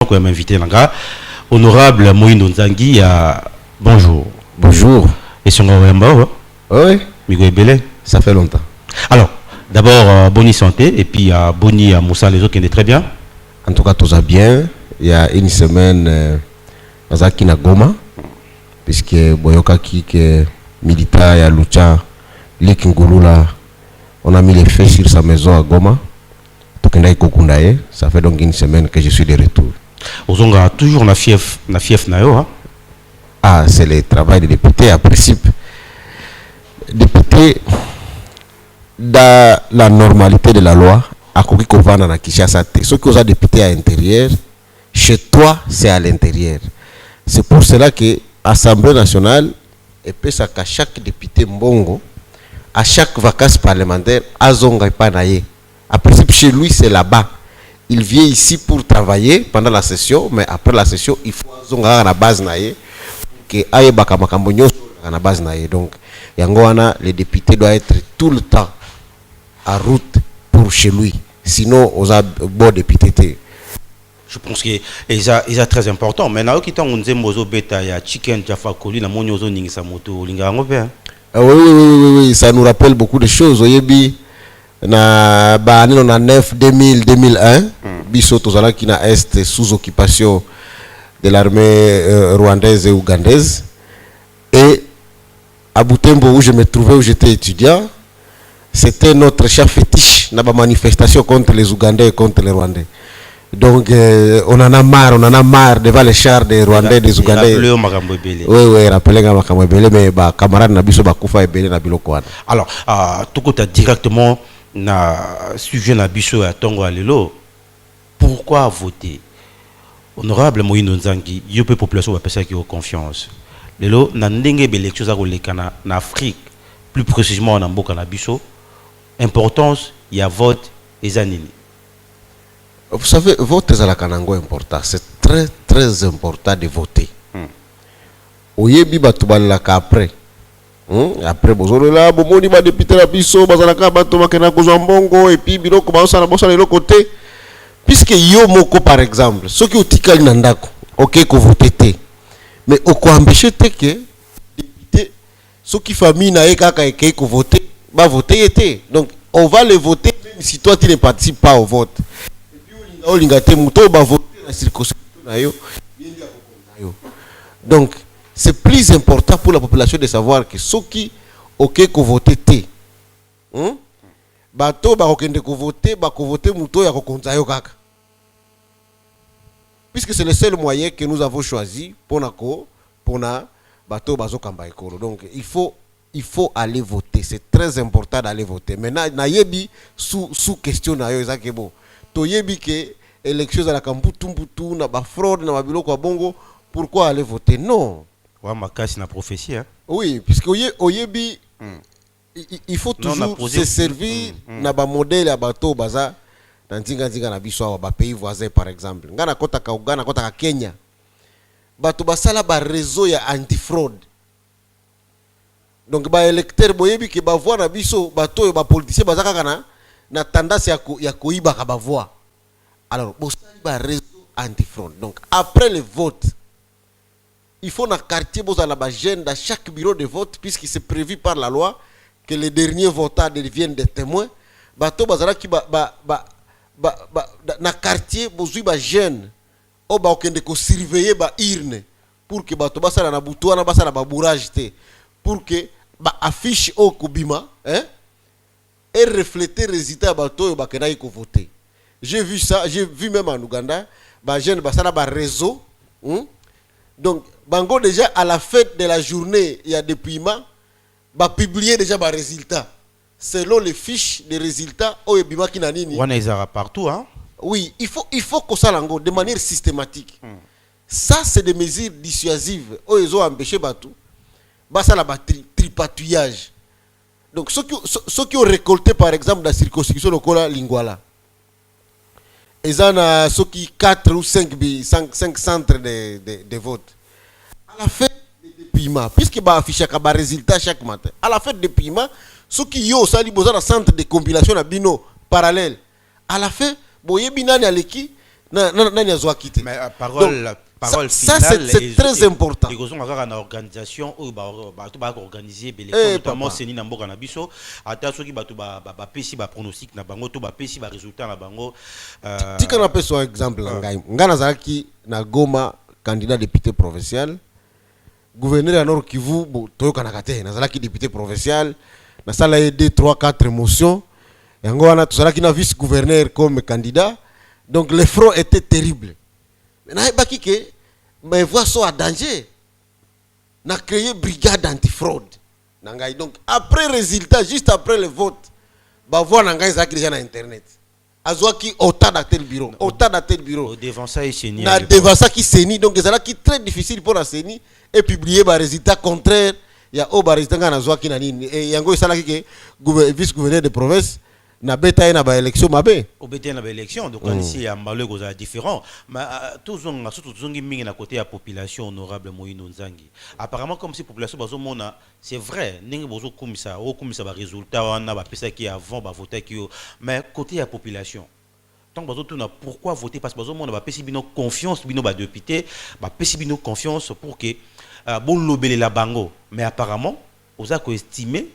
Quand même invité là, honorable Moïno Nzangi, bonjour. Bonjour. Et son Wemba, oui. Migo Belé. Ça fait longtemps. Alors, d'abord, bonne santé, et puis Boni Moussa, les autres qui est très bien. En tout cas, tout va bien. Il y a une semaine, Nazaki na Goma, puisque Boyoka qui est militaire à Lucha, Likingulula, on a mis les feux sur sa maison à Goma. Ça fait donc une semaine que je suis de retour. Ozonga toujours na fief na yo, hein? Ah, c'est le travail des députés à principe. Député, dans la normalité de la loi, à Koki Kovana na Kishasa, ceux qui ont député à l'intérieur, chez toi, c'est à l'intérieur. C'est pour cela que l'Assemblée nationale, et puis ça qu'à chaque député mbongo, à chaque vacances parlementaire, Azonga Panaye. À principe, chez lui, c'est là-bas. Il vient ici pour travailler pendant la session, mais après la session, il faut Azonga à la base naye, que aye bakamakambo à la base naye. Donc, yangoana, les députés doivent être tout le temps en route pour chez lui. Sinon, on a bon député. Je pense que c'est très important. Mais now, qui on dit mozo beta ya chicken jaffa koli na monyozo ningisa moto linga ngobe. Oui, ça nous rappelle beaucoup de choses. Oyebi na ba on a 9 2000 2001 biso tozala qui na est sous occupation de l'armée rwandaise et ougandaise, et à Butembo où je me trouvais, où j'étais étudiant, c'était notre chef fétiche dans la manifestation contre les Ougandais et contre les Rwandais. Donc on en a marre devant les chars des Rwandais et des Ougandais. Oui, rappelez Makamwebele, mais bah camarade Nabiso Bakufa et Belé Nabilo Kwan. Alors, tout côté directement na sujet Nabiso à Tongo Alelo, pourquoi voter? Honorable Moïno Nzangi, il y a peu de population qui ont confiance. Lelo, na ndenge l'élection en Afrique, plus précisément en Amboka Nabiso, importance, il y a vote et zanini. Vous savez, voter à la Kanango est important. C'est très très important de voter. Oyebi batubala après. Après bozolo la bomoni ba député la biso bazalaka bato makena kozwa mbongo et puis biloko baosa na bosa le côté. Puisque yo moko par exemple, ceux qui otikali na ndako, OK ko voter té. Mais oko empêcher té que député ceux qui famille na ekaka eke ko voter, ba voter été. Donc on va le voter même si toi tu ne participes pas au vote. Donc, c'est plus important pour la population de savoir que ceux qui ok ko voter té. Bato ba okende ko voter, ba ko voter muto ya ko konza yo kaka. Puisque c'est le seul moyen que nous avons choisi pour na bato bazo kamba ekolo. Donc, il faut aller voter, c'est très important d'aller voter. Maintenant na yebi sous question na yo ezake bon. Toyebi ke élection à la kamputumputu na ba fraude na babiloko ya bongo, pourquoi aller voter? Non. Ouais, ma casse na prophétie, hein. Oui, puisque oyebi il faut toujours se servir na ba modèle ya bato baza na nzinga na biso ba pays voisins par exemple. Ngana kota ka Uganda, kota ka Kenya. Bato basala ba réseau ya anti-fraude. Donc ba électeur boyebi ke ba voix na biso bato ba politicien bazaka kana na tendance ya koiba ka ba voix. Alors, il y a un réseau anti-fraude. Donc, après le vote, il faut dans le quartier, dans chaque bureau de vote, puisqu'il est prévu par la loi que les derniers votants deviennent des témoins. Dans le quartier, il y a des jeunes qui surveiller les urnes pour que les gens pour que affiche au Kubima et refléter les résultats de voter. J'ai vu ça, j'ai vu même en Ouganda, les jeunes ont réseau. Donc, bango déjà à la fête de la journée, il y a des paiements, publier déjà les résultats. Selon les fiches de résultats, il y a des On est partout, hein? Oui, il faut que ça lango de manière systématique. Ça, c'est des mesures dissuasives. Ils ont empêché Batou. Ça, la tripatouillage. Donc, ceux qui ont récolté, par exemple, la circonscription de Lingwala, ils ont ceux qui 4 ou 5 centres de vote. À la fête des paiements, puisque va afficher un résultat chaque matin, à la fête des paiements, ceux qui ont un centre de compilation à bino parallèle, à la fin, boye binani aleki nani azwa quitté. Mais Donc, parole ça, finale, c'est très important. Les gens ont une organisation où ils organiser notamment Seni Namboka Nabiso, ata soki batu ba pesi ba pronostic na bango to ba pesi ba résultat na bango. Tu connais pas son exemple ngai. Ngana zaki na Goma candidat député provincial. Gouverneur à Nord Kivu, toyoka nakate, na zalaki député provincial, na sala 2 3 4 motions. Yango wana to zalaki na vice gouverneur comme candidat. Donc les fraudes étaient terribles. Maintenant, il y a mes voix sont en danger. On a créé une brigade anti-fraude. Donc, après le résultat, juste après le vote, on voit que déjà sur Internet. Azwaki autant dans tel bureau. Autant dans tel bureau. Devant ça, il s'est nié. Devant ça, qui s'est nié. Donc, c'est très difficile pour la CENI et publier des résultats contraires. Il y a des résultats qui sont nani. Et il y a un vice-gouverneur de province. Na beta na ba élection mabe au beta na ba élection donc ici il y a malheur aux différents mais tous on surtout zongi mingi na côté la population honorable Moïno Nzangi apparemment comme si population bazo mona c'est vrai ningi bozo komisa o komisa ba résultat wana ba pesa qui avant ba voter qui mais côté la population tant bazo tuna pourquoi voter parce que bazo mona ba pesi bino confiance bino ba député ba pesi bino confiance pour que bon lobele la bango mais apparemment oza ko estimer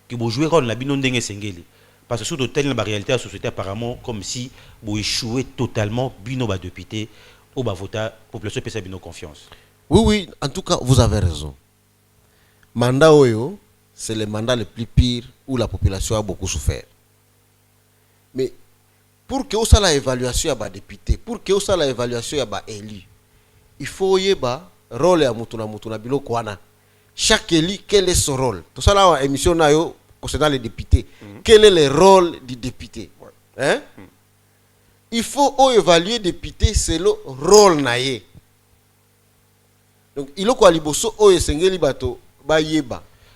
que bo jouer rôle na bino ndenge sengeli. Parce que sous l'hôtel, la réalité de la société, apparemment, comme si vous échouez totalement, bino ba député, ou ba vota, population peut bino confiance. Oui, en tout cas, vous avez raison. Mandat Oyo, c'est le mandat le plus pire où la population a beaucoup souffert. Mais pour que vous ayez l'évaluation à député, pour que vous ayez l'évaluation à élu, il faut y avoir rôle à Mutuna Bilo Kwana. Chaque élu, quel est son rôle? Tout ça là, émission nayo concernant les députés. Quel est le rôle du député? Hein? Il faut évaluer député selon le rôle naye. Donc, il faut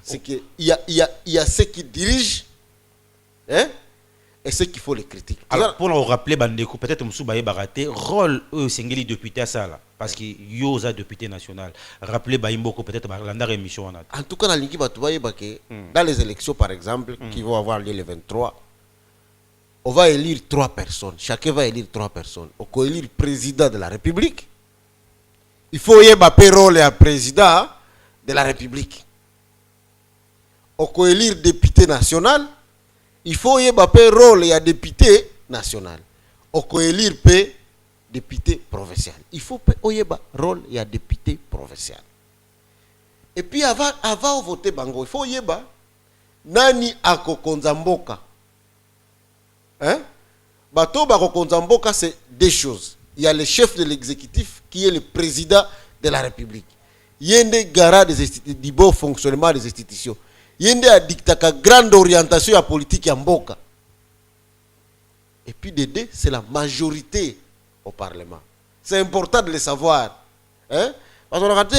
c'est qu'il y a ceux qui dirigent, hein? Et ceux qui font les critiques. Alors, pour nous rappeler, peut-être que Moussoubaye Baraté, rôle singeli député à ça, parce qu'il y a un député national. Rappelez Baïmboko, peut-être l'andar émission. En tout cas, dans les élections, par exemple, qui vont avoir lieu le 23, on va élire 3 personnes. Chacun va élire 3 personnes. On va élire le président de la République. Il faut y avoir un rôle à président de la République. On va élire député national. Il faut y avoir un rôle à député national. On va élire député provincial. Il faut y avoir un rôle à député provincial. Et puis avant de voter bango, il faut y avoir nani akokonzamboka. Hein? Bato bakokonzamboka, c'est 2 choses. Il y a le chef de l'exécutif qui est le président de la République. Il y a un garant du bon fonctionnement des institutions. Il y a une grande orientation à la politique en Mboka. Et puis de 2, c'est la majorité au Parlement. C'est important de le savoir. Hein? Parce qu'on a raté,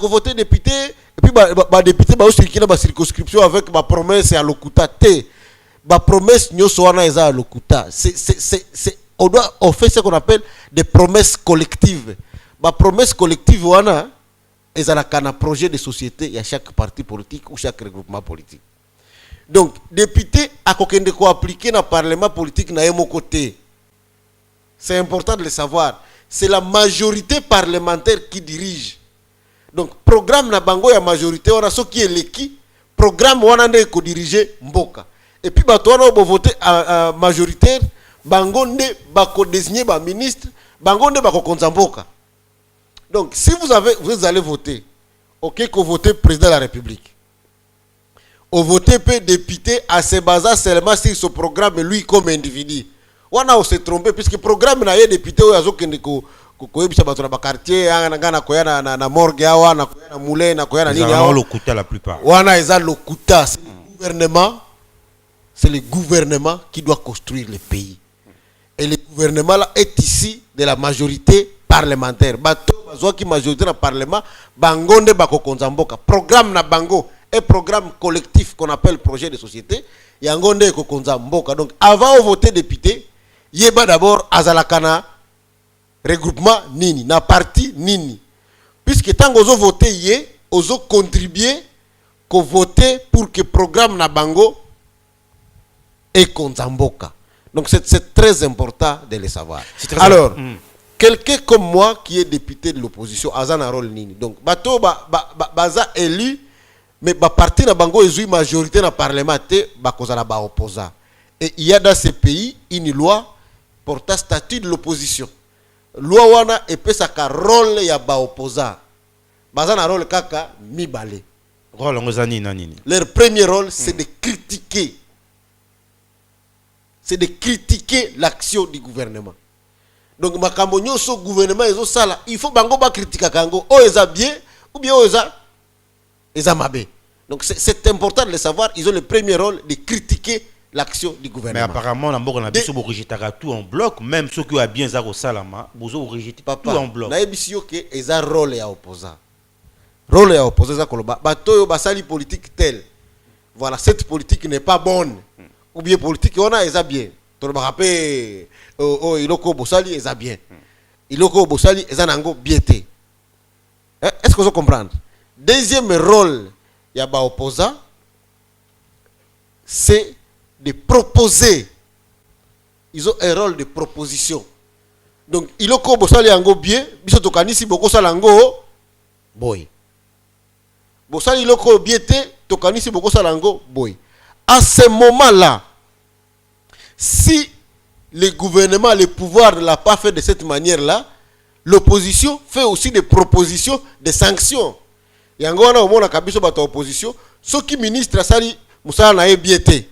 voté député, et puis les députés aussi qui ont une circonscription avec ma promesse à l'Okuta. Ma promesse nous sommes à l'Okuta. On fait ce qu'on appelle des promesses collectives. Ma promesse collective, wana, et ça un projet de société, il y a chaque parti politique ou chaque regroupement politique. Donc, député a appliqué dans le Parlement politique na mon côté. C'est important de le savoir. C'est la majorité parlementaire qui dirige. Donc, programme na bango ya majorité, on a ce qui est l'équipe, programme on a ko diriger Mboka. Et puis, on a voté à majoritaire, bango ne bako désigner ba ministre, bango ne bako konzamboka. Donc, si vous allez voter, ok, que vous votez président de la République. Vous votez député à se baser seulement sur ce programme, lui comme individu. On a se trompé, puisque le programme n'a pas député, il y a un quartier, na morgue, na moulin, na nini. Lokuta la plupart. On a Lokuta. C'est le gouvernement qui doit construire le pays. Et le gouvernement là est ici de la majorité parlementaire. Bato qui majorité dans le Parlement, bangonde bako konzamboka. Programme na bango, un programme collectif qu'on appelle projet de société. Yangonde ko konzamboka. Donc avant de voter député, yeba d'abord azalakana regroupement nini, na parti nini. Puisque tant que vous votez yé, vous contribuer ko voter pour que programme na bango est konzamboka. Donc c'est très important de le savoir. Alors, quelqu'un comme moi qui est député de l'opposition a un rôle nini. Donc bato baza élu mais ba parti na bango ezui majorité na parlement te ba kozala ba opposant. Et il y a dans ce pays une loi portant statut de l'opposition. Loi wana epesaka rôle ya ba opposant. Baza na rôle kaka mibale. Rôle ngozani na nini. Leur premier rôle c'est de critiquer. C'est de critiquer l'action du gouvernement. Donc makambo nyonso gouvernement ezo sala, il faut bango ba critiquer kango o eza bien ou bien o eza mabe. Donc c'est important de le savoir, ils ont le premier rôle de critiquer l'action du gouvernement. Mais apparemment, on a biso rejetera tout en bloc, même ceux qui ont bien zaro salama, bozo rejeter tout en bloc. Na ebisio ke eza rôle ya opposant. Rôle ya opposant za koloba batoyo basali politique telle. Voilà, cette politique n'est pas bonne. Ou bien politique on a eza bien. To ba rappé iloko bosali eza bien. Iloko bosali eza nango biété. Est-ce que vous comprenez? Deuxième rôle ya ba opposant c'est de proposer. Ils ont un rôle de proposition. Donc, il ko bosali yango bien, biso to kanisi boko salango boy. Bosali iloko biété, to kanisi boko salango boy. À ce moment-là, si le gouvernement, le pouvoir ne l'a pas fait de cette manière-là, l'opposition fait aussi des propositions de sanctions. Yango wana omona kabiso bato opposition, ceux qui ministre sali musala na biété.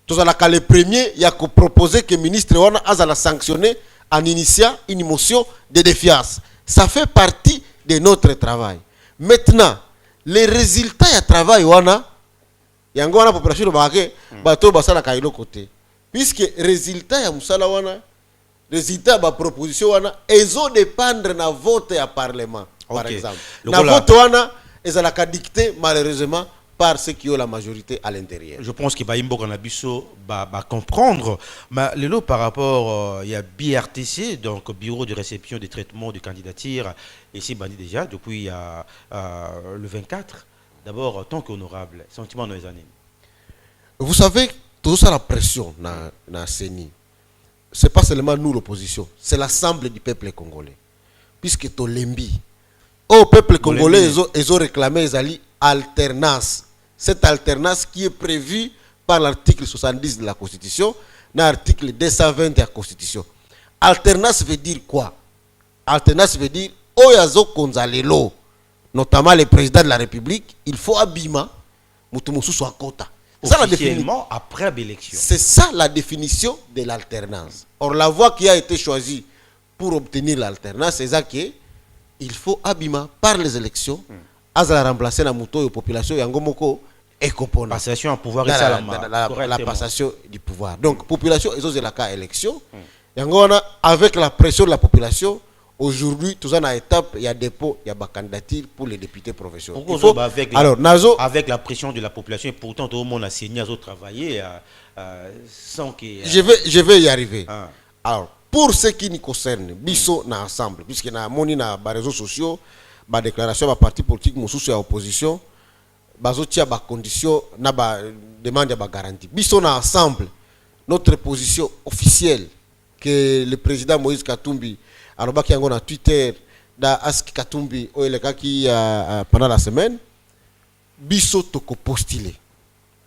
Tous à le premier, il y a proposé que le ministre wana azala sanctionné en initiant une motion de défiance. Ça fait partie de notre travail. Maintenant, les résultats du travail wana, yango wana population de Baké, bato basala kailo côté. Puisque résultat ya musala wana, résultat ba proposition wana, ils ont dépendre na vote à parlement, par exemple. Na vote wana, ils ont la dicté malheureusement par ceux qui ont la majorité à l'intérieur. Je pense que Baïmbo Kanabiso va comprendre. Mais le lot par rapport, il y a BRTC, donc Bureau de réception des traitements de candidature, ici bandit déjà, depuis le 24. D'abord, tant qu'honorable, sentiment dans les années. Vous savez, tout ça la pression dans la CENI. Ce n'est pas seulement nous l'opposition, c'est l'ensemble du peuple congolais. Puisque tout l'embi. Au peuple congolais, ils ont réclamé alternance. Cette alternance qui est prévue par l'article 70 de la Constitution, dans l'article 220 de la Constitution. Alternance veut dire quoi? Alternance veut dire Oyazo Konzalelo, notamment le président de la République, il faut abima, Moutoumousou soit quota. Officiellement après l'élection. C'est ça la définition de l'alternance. Or, la voie qui a été choisie pour obtenir l'alternance, c'est ça qu'il faut abima par les élections. Azala remplacer la moto et population yangomoko et kopona. Passation à pouvoir et la passation du pouvoir. Donc population ils ont la cas élection. Yangona avec la pression de la population aujourd'hui tout ça na étape il y a dépôt il y a candidature pour les députés professionnels. Alors Nazo avec la pression de la population et pourtant tout le monde a signé à travailler sans que je vais y arriver. Alors pour ce qui nous concerne biso na ensemble puisque na moni na réseaux sociaux ba déclaration ba parti politique mosusu ya opposition bazotia ba condition na ba demande ba garantie biso na ensemble notre position officielle que le président Moïse Katumbi alobaki yango na Twitter da aski Katumbi oyelekaki pendant la semaine biso toko postuler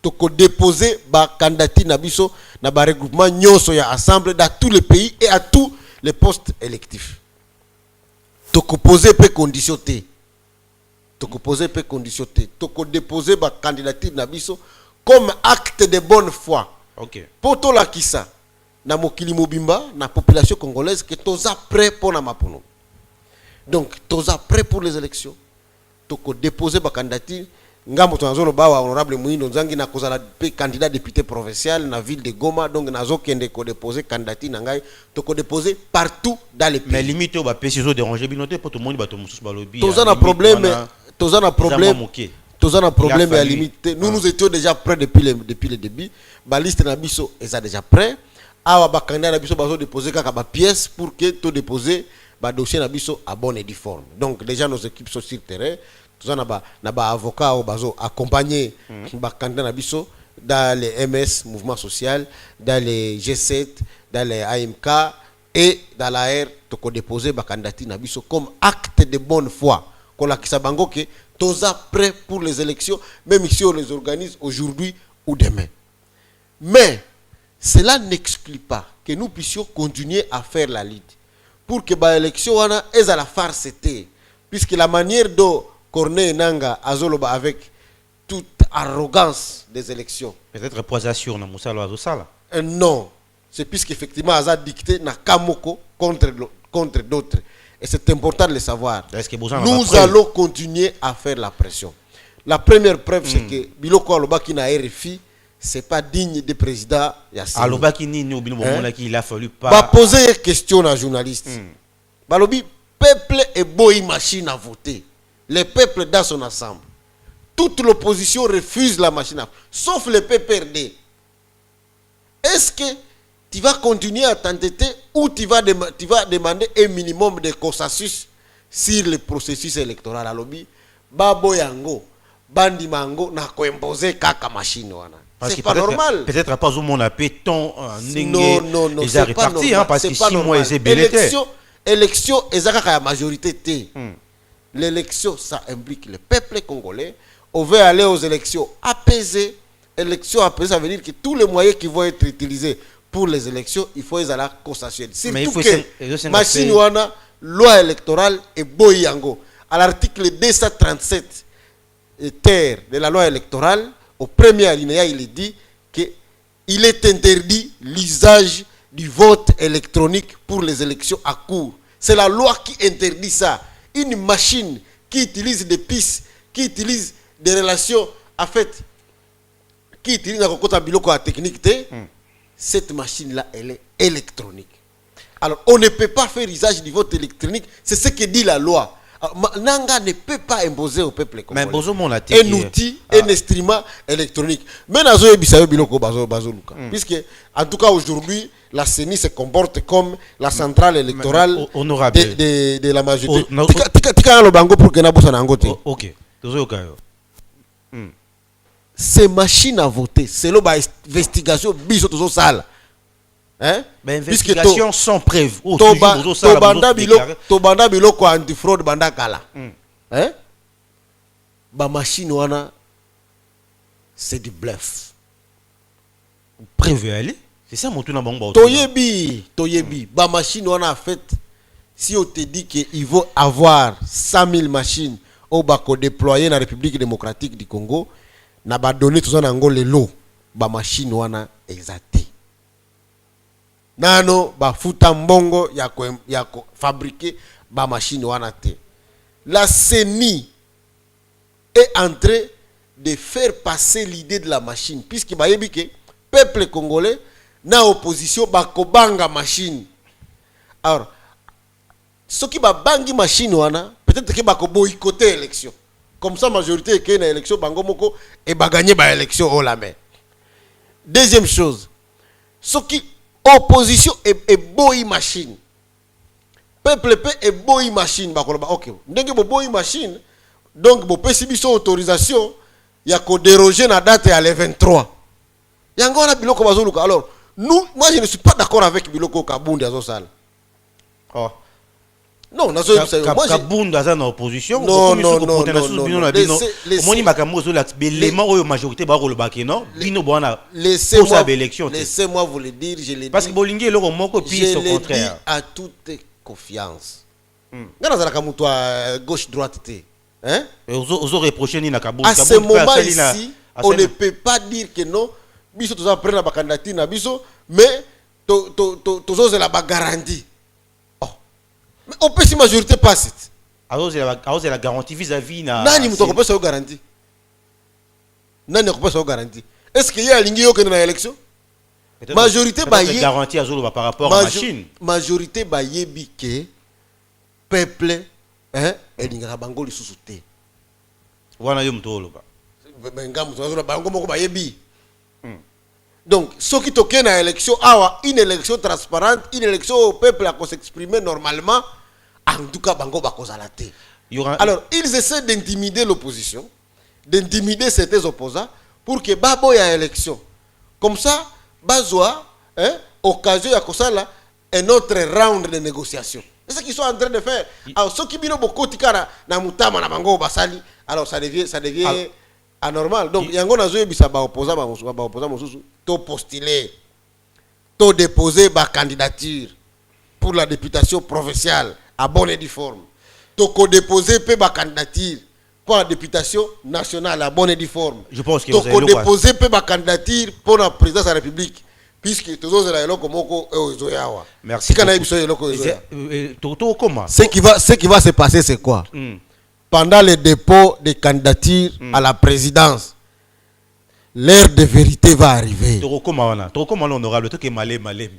toko déposer ba candidature na biso na ba regroupement nyonso ya ensemble dans tous les pays et à tous les postes électifs. Toko poser peu condition T. Toko poser peu condition T. Toko déposer ba candidature na biso comme acte de bonne foi. OK. Poto la kisa na mokili mobimba na population congolaise que toza prêt pour na mapono. Donc toza prêt pour les élections. Toko déposer ba candidature ngambo tonazolo ba honorable Muindo Nzangi na kozala pe candidat député provincial na ville de Goma donc nazo kende ko déposer candidature na ngai to ko déposer partout dans les pays. Mais limite au ba pesi zo déranger binoté pour tout le monde ba to mususu ba lobby. Tozana problème à limite. Nous étions déjà prêts depuis le début. Ba liste na biso est déjà prêt. Awa ba candidat na biso ba zo déposer kaka ba pièce pour que to déposer ba dossier na biso à bonne et due forme. Donc déjà nos équipes sont sur terrain. Tout na ba avocat au bazo accompagner ba candidat na biso dans les MS mouvement social, dans les G7, dans les AMK, et dans l'air toko déposer ba candidature na biso comme acte de bonne foi qu'on la kisabango que toza prêt pour les élections même si on les organise aujourd'hui ou demain. Mais cela n'exclut pas que nous puissions continuer à faire la lutte pour que ba élection wana eza la farce était, puisque la manière dont Corneille Nanga azoloba avec toute arrogance des élections. Peut-être poisation na musala azosala. Non, c'est puisqu'effectivement Aza dicté na Kamoko contre d'autres. Et c'est important de le savoir. Nous allons continuer à faire la pression. La première preuve, c'est que Biloko Alobaki na RFI, c'est pas digne des présidents Yassine. Alobaki ni il a fallu pas. Va poser une question à un journaliste. Balobi, peuple est beau machine à voter. Le peuple dans son ensemble. Toute l'opposition refuse la machine à voter, sauf le PPRD. Est-ce que tu vas continuer à t'entêter ou tu vas demander un minimum de consensus sur le processus électoral à lobby? Babo yango, bandi mango, na ko imposer kaka machine wana. C'est pas normal. Peut-être pas au monde a péton non, c'est pas normal. Parce que 6 mois c'est élection ezaka la majorité T. L'élection ça implique le peuple congolais. On veut aller aux élections apaisées. Élections apaisées, ça veut dire que tous les moyens qui vont être utilisés pour les élections, il faut les aller consensuels. Surtout que machine wana loi électorale et boyango. À l'article 237 terre de la loi électorale, au premier alinéa, il est dit qu'il est interdit l'usage du vote électronique pour les élections à court. C'est la loi qui interdit ça. Une machine qui utilise des pistes, qui utilise des relations, en fait, qui utilise la technique, cette machine-là, elle est électronique. Alors, on ne peut pas faire usage du vote électronique, c'est ce que dit la loi. Alors, Nanga ne peut pas imposer au peuple congolais un outil, un instrument électronique. Mais puisque, en tout cas, aujourd'hui, la CENI se comporte comme la centrale électorale de la majorité. Ok. Ces machines à voter, c'est l'investigation biso sale. Hein? Investigation sans preuve. Tobanda biloko anti-fraude banda kala. Hein? Ba machine wana, c'est du bluff. Preuve aller? C'est ça mon tour dans bon. Toyebi. Ba machine wana en fait, si on te dit qu'il faut avoir 100 000 machines au bako déployées dans la République démocratique du Congo, na ba donné tout ça dans le lot, ba machine wana exacté. Nano ba futa mbongo ya ko fabriquer ba machine wana te. La CENI est en train de faire passer l'idée de la machine puisque ba yebi que peuple congolais na opposition ba ko banga machine. Alors ce qui ba bangi machine wana peut-être que ba ko boycotter élection. Comme ça majorité est na élection bango moko et ba gagner ba élection au la main. Deuxième chose, ce qui opposition est boy machine. Peuple est boy machine. Ok. Ndenge boy machine. Donc, bo pesibiso autorisation. Ya ko déroger na date à le 23. Yango na biloko bazoluka. Alors, nous, moi je ne suis pas d'accord avec biloko Kabundi azosala. Oh. Non, Kabundi aza na opposition. Non. Laissez-moi vous le dire, je l'ai dit. Parce que Bolingi est le moko pire au contraire. À toute confiance. À gauche droite hein? À ce moment ici, on ne peut pas dire que non. Biso toza prendre la candidature na biso, mais tozo la garantie. On peut si majorité passe. Alors c'est la garantie vis-à-vis na. Nani muto ko pesa garantie. Nani ko pesa garantie. Est-ce qu'il y a lingi yo que na élection? Majorité ba yé garantie azolo par rapport à machine. Majorité ba yebi que peuple hein elinga bango lisusu te. Wana yo mutolo ba. Benga muto azolo bango moko ba yebi. Donc, ce qui toque dans l'élection, une élection transparente, une élection où le peuple a s'exprimer normalement, en tout cas, bango ba kozalate. Alors, ils essaient d'intimider l'opposition, d'intimider certains opposants, pour que babo y a élection. Comme ça, bazoa, occasion ya kosala, un autre round de négociation. C'est ce qu'ils sont en train de faire. Alors, ceux qui bino beaucoup tikara na mutama na bango basali, alors ça devient anormal. Donc, yango na zoye bisa ba opposant mosusu, to postuler, to déposer ba candidature pour la députation provinciale à bonne et due forme. To ko déposer pe ba candidature pour la députation nationale à bonne et due forme. Je pense que to ko déposer pe ba candidature pour la présidence de la République. Puisque tous les gens merci. Ce qui va se passer, c'est quoi? Pendant le dépôt des candidatures à la présidence, l'heure de vérité va arriver. Honorable, tout est malé malembe.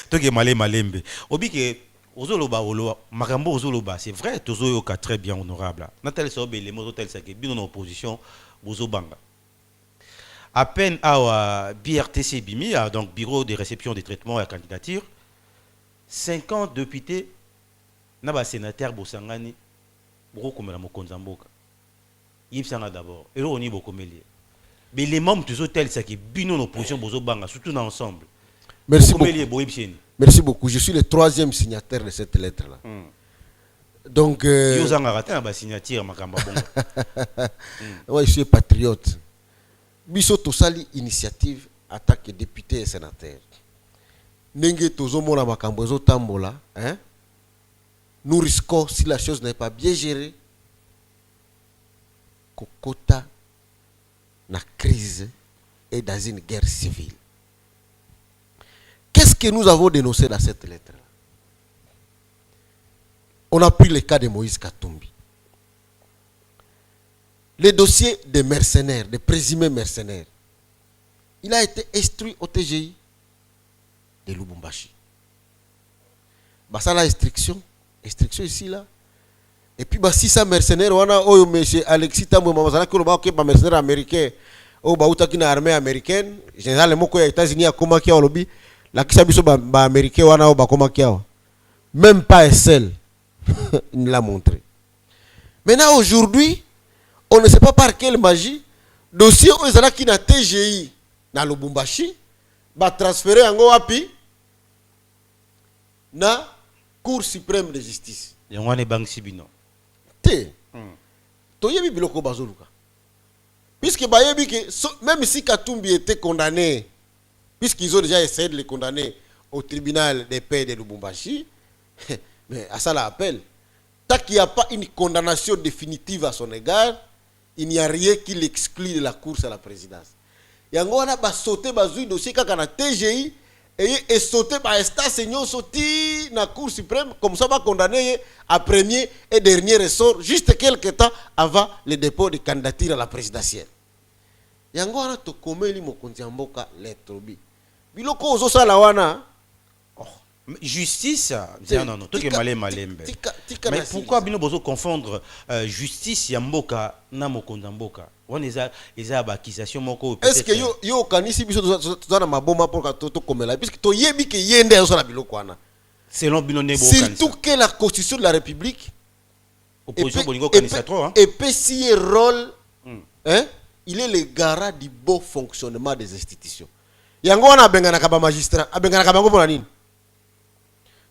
Tout est malé malembe. Obi que ozoloba makambo ozoloba, c'est vrai, tozoyoka très bien honorable. Natal sobe les mots tel que bien en opposition bozobanga. À peine à BRTC Bimi, donc Bureau de réception des traitements et candidature, 50 députés, n'aba sénateur Bosangani, Boko Komela Mokonzamboka. Yves Sanga d'abord, et là on y beaucoup mêlé. Mais les membres de l'hôtel, c'est que Bino en opposition, Bozobanga, surtout ensemble. Merci beaucoup. Merci beaucoup. Je suis le 3e signataire de cette lettre-là. Donc. Yozanga raté un signature, Makamba Bongo. Ouais, je suis patriote. Biso tosali initiative attaque député et sénateur. Nenge tozomona makambo ezo tambola, hein? Nous risquons, si la chose n'est pas bien gérée, kokota na crise et dans une guerre civile. Qu'est-ce que nous avons dénoncé dans cette lettre-là? On a pris le cas de Moïse Katumbi. Le dossier des mercenaires, des présumés mercenaires, il a été instruit au TGI de Lubumbashi. Ça la instruction ici là. Et puis si ça mercenaire, on a monsieur Alexis Tambo, mercenaire américain, na armée américaine, général moko ya États-Unis a comment kia lobby, la kisa biso ba américain wana o ba comment kia. Même pas un seul. Il l'a montré. Maintenant aujourd'hui, on ne sait pas par quelle magie, dossier aux qui na TGI na Lubumbashi va transférer en Wapi na Cour suprême de justice. Yongwane Bank Sibino. Té. Toyebi biloko bazoluka. Puisque bayebi que même si Katumbi était condamné, puisqu'ils ont déjà essayé de le condamner au tribunal des paix de Lubumbashi, mais à ça l'appel. Tant qu'il n'y a pas une condamnation définitive à son égard, il n'y a rien qui l'exclut de la course à la présidence. Yango wana ba sauté bazui dossier kaka na TGI et sauté ba instance nyon sorti na Cour suprême comme ça va condamner à premier et dernier ressort juste quelques temps avant le dépôt de candidature à la présidentielle. Yango wana to komeli mokonzi mboka letrobi. Biloko ozo sala wana justice, non, tout est malé malembe. Mais pourquoi bino bozo confondre justice ya mboka na mokonza mboka? On est à accusation moko. Est-ce que yo kanisi biso na maboma pour ka to komela puisque to yebi ke yende yo sala biloko wana. Selon bino nebo kanisa. Surtout que la constitution de la République opposition bolingo kanisa trop hein. Et puis si rôle hein, il est le garant du bon fonctionnement des institutions. Yango wana bengana ka ba magistrat, abengana ka bango pona nini?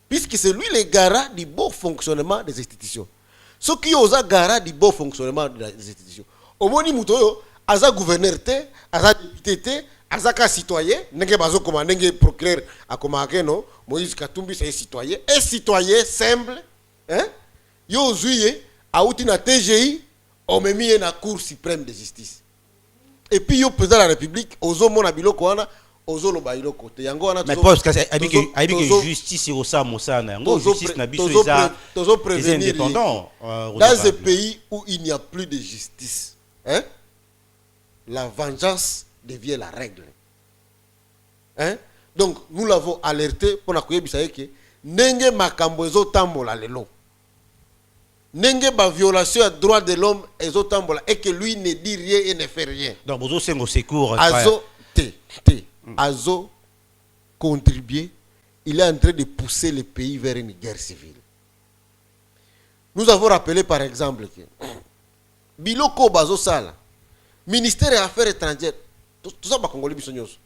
Puisque c'est lui le garant du bon fonctionnement des institutions. Ce qui est garant du bon fonctionnement des institutions. Au moni mutoyo, aza gouverneur te, aza député te, aza ka citoyen, nenge bazo koma nenge procureur a komake no, Moïse Katumbi c'est un citoyen simple, hein? Yo zuye, a outi na TGI, on me mis na Cour suprême de justice. Et puis yo président de la République, ozo mona biloko wana, mais parce que justice est au Samosana, justice n'a des indépendants. Dans un pays où il n'y a plus de justice, hein, la vengeance devient la règle. Hein? Donc nous l'avons alerté pour la que nenge makambo ezo tambola lelo. Nenge ba violation des droits de l'homme ezo tambola et que lui ne dit rien et ne fait rien. Donc bozo sengo secours. Azo Azo contribué, il est en train de pousser le pays vers une guerre civile. Nous avons rappelé par exemple que Biloko Bazo Sala, ministère des Affaires étrangères, tout ça va Congolais bisognos.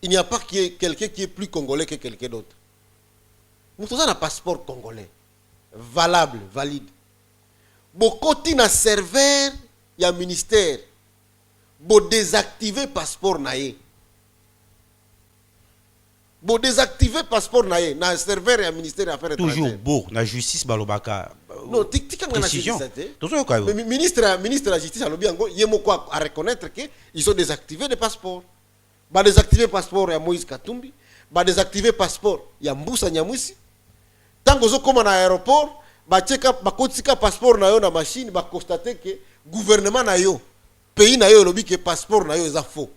Il n'y a pas quelqu'un qui est plus congolais que quelqu'un d'autre. Nous avons un passeport congolais. Valable, valide. Bokoti na serveur, il y a ministère. Bo désactiver passeport naé. Bo désactiver passeport naé. Na serveur, il y a ministère affaires étrangères. Toujours beau, la justice balobaka. Non, tika ngana Précision. justice. Mais ministre de la justice a lobby ango yemo quoi à reconnaître que ils ont désactivé les passeports. Ba désactiver passeport ya Moïse Katumbi, ba désactiver passeport ya Mbusa Nyamwisi. Tango zo koma na aéroport, ba cheka ba kotika passeport na yo na machine, ba constater que gouvernement na yo, pays na yo lobby que passeport na yo est faux.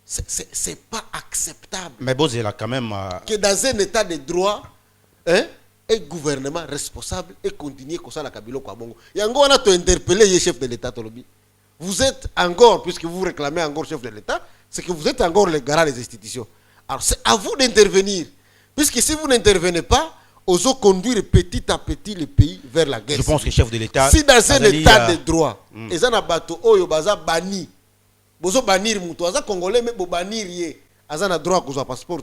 C'est pas acceptable. Mais bon, c'est là quand même que dans un état de droit, hein, un gouvernement responsable et continue comme ça la Kabilo kwa bongo. Yango on a to interpeller le chef de l'état tolobi. Vous êtes encore, puisque vous réclamez encore chef de l'état, c'est que vous êtes encore le garant des institutions. Alors c'est à vous d'intervenir. Puisque si vous n'intervenez pas, osons conduire petit à petit le pays vers la guerre. Je pense que le chef de l'État... Si dans un état de droit, ils ont un bateau, oyo baza bani. Bozo banir muto, aza congolais mais bo banir ye. Azana droit à passeport,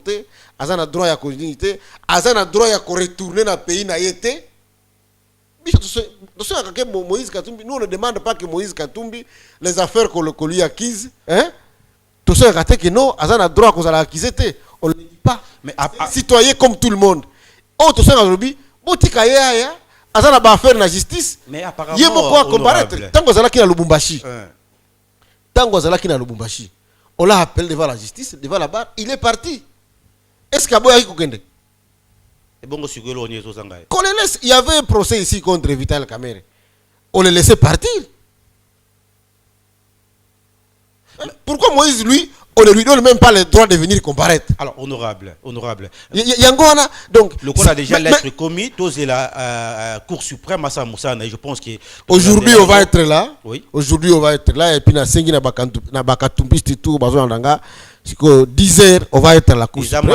azana droit à continuité, azana droit à retourner dans le pays na yete. Moïse Katumbi, nous on ne demande pas que Moïse Katumbi les affaires qu'on lui acquise, hein? Tout ça que non, azana droit qu'on a acquise, on ne le dit pas. Mais citoyen comme tout le monde. Oh tout ça aujourd'hui, botika ya azana ba affaire na justice. Mais apparemment yemo quoi comparaître tango zalaki na Lubumbashi. Tango zalaki na Lubumbashi. On l'a appelé devant la justice, devant la barre, il est parti. Est-ce qu'il y a Kende? Et bon, on le laisse. Il y avait un procès ici contre Vital Kamerhe. On le laissait partir. Pourquoi Moïse, lui, on ne lui donne même pas le droit de venir comparaître? Alors, honorable. Yangona, donc. Le coup a déjà l'être commis, tous la Cour suprême à Samoussana, et je pense que. Aujourd'hui, on va être là. Oui. Aujourd'hui, on va être là. Et puis, na Bakatumbi, tout, Bazouandanga. 10 heures, on va être à la Cour suprême.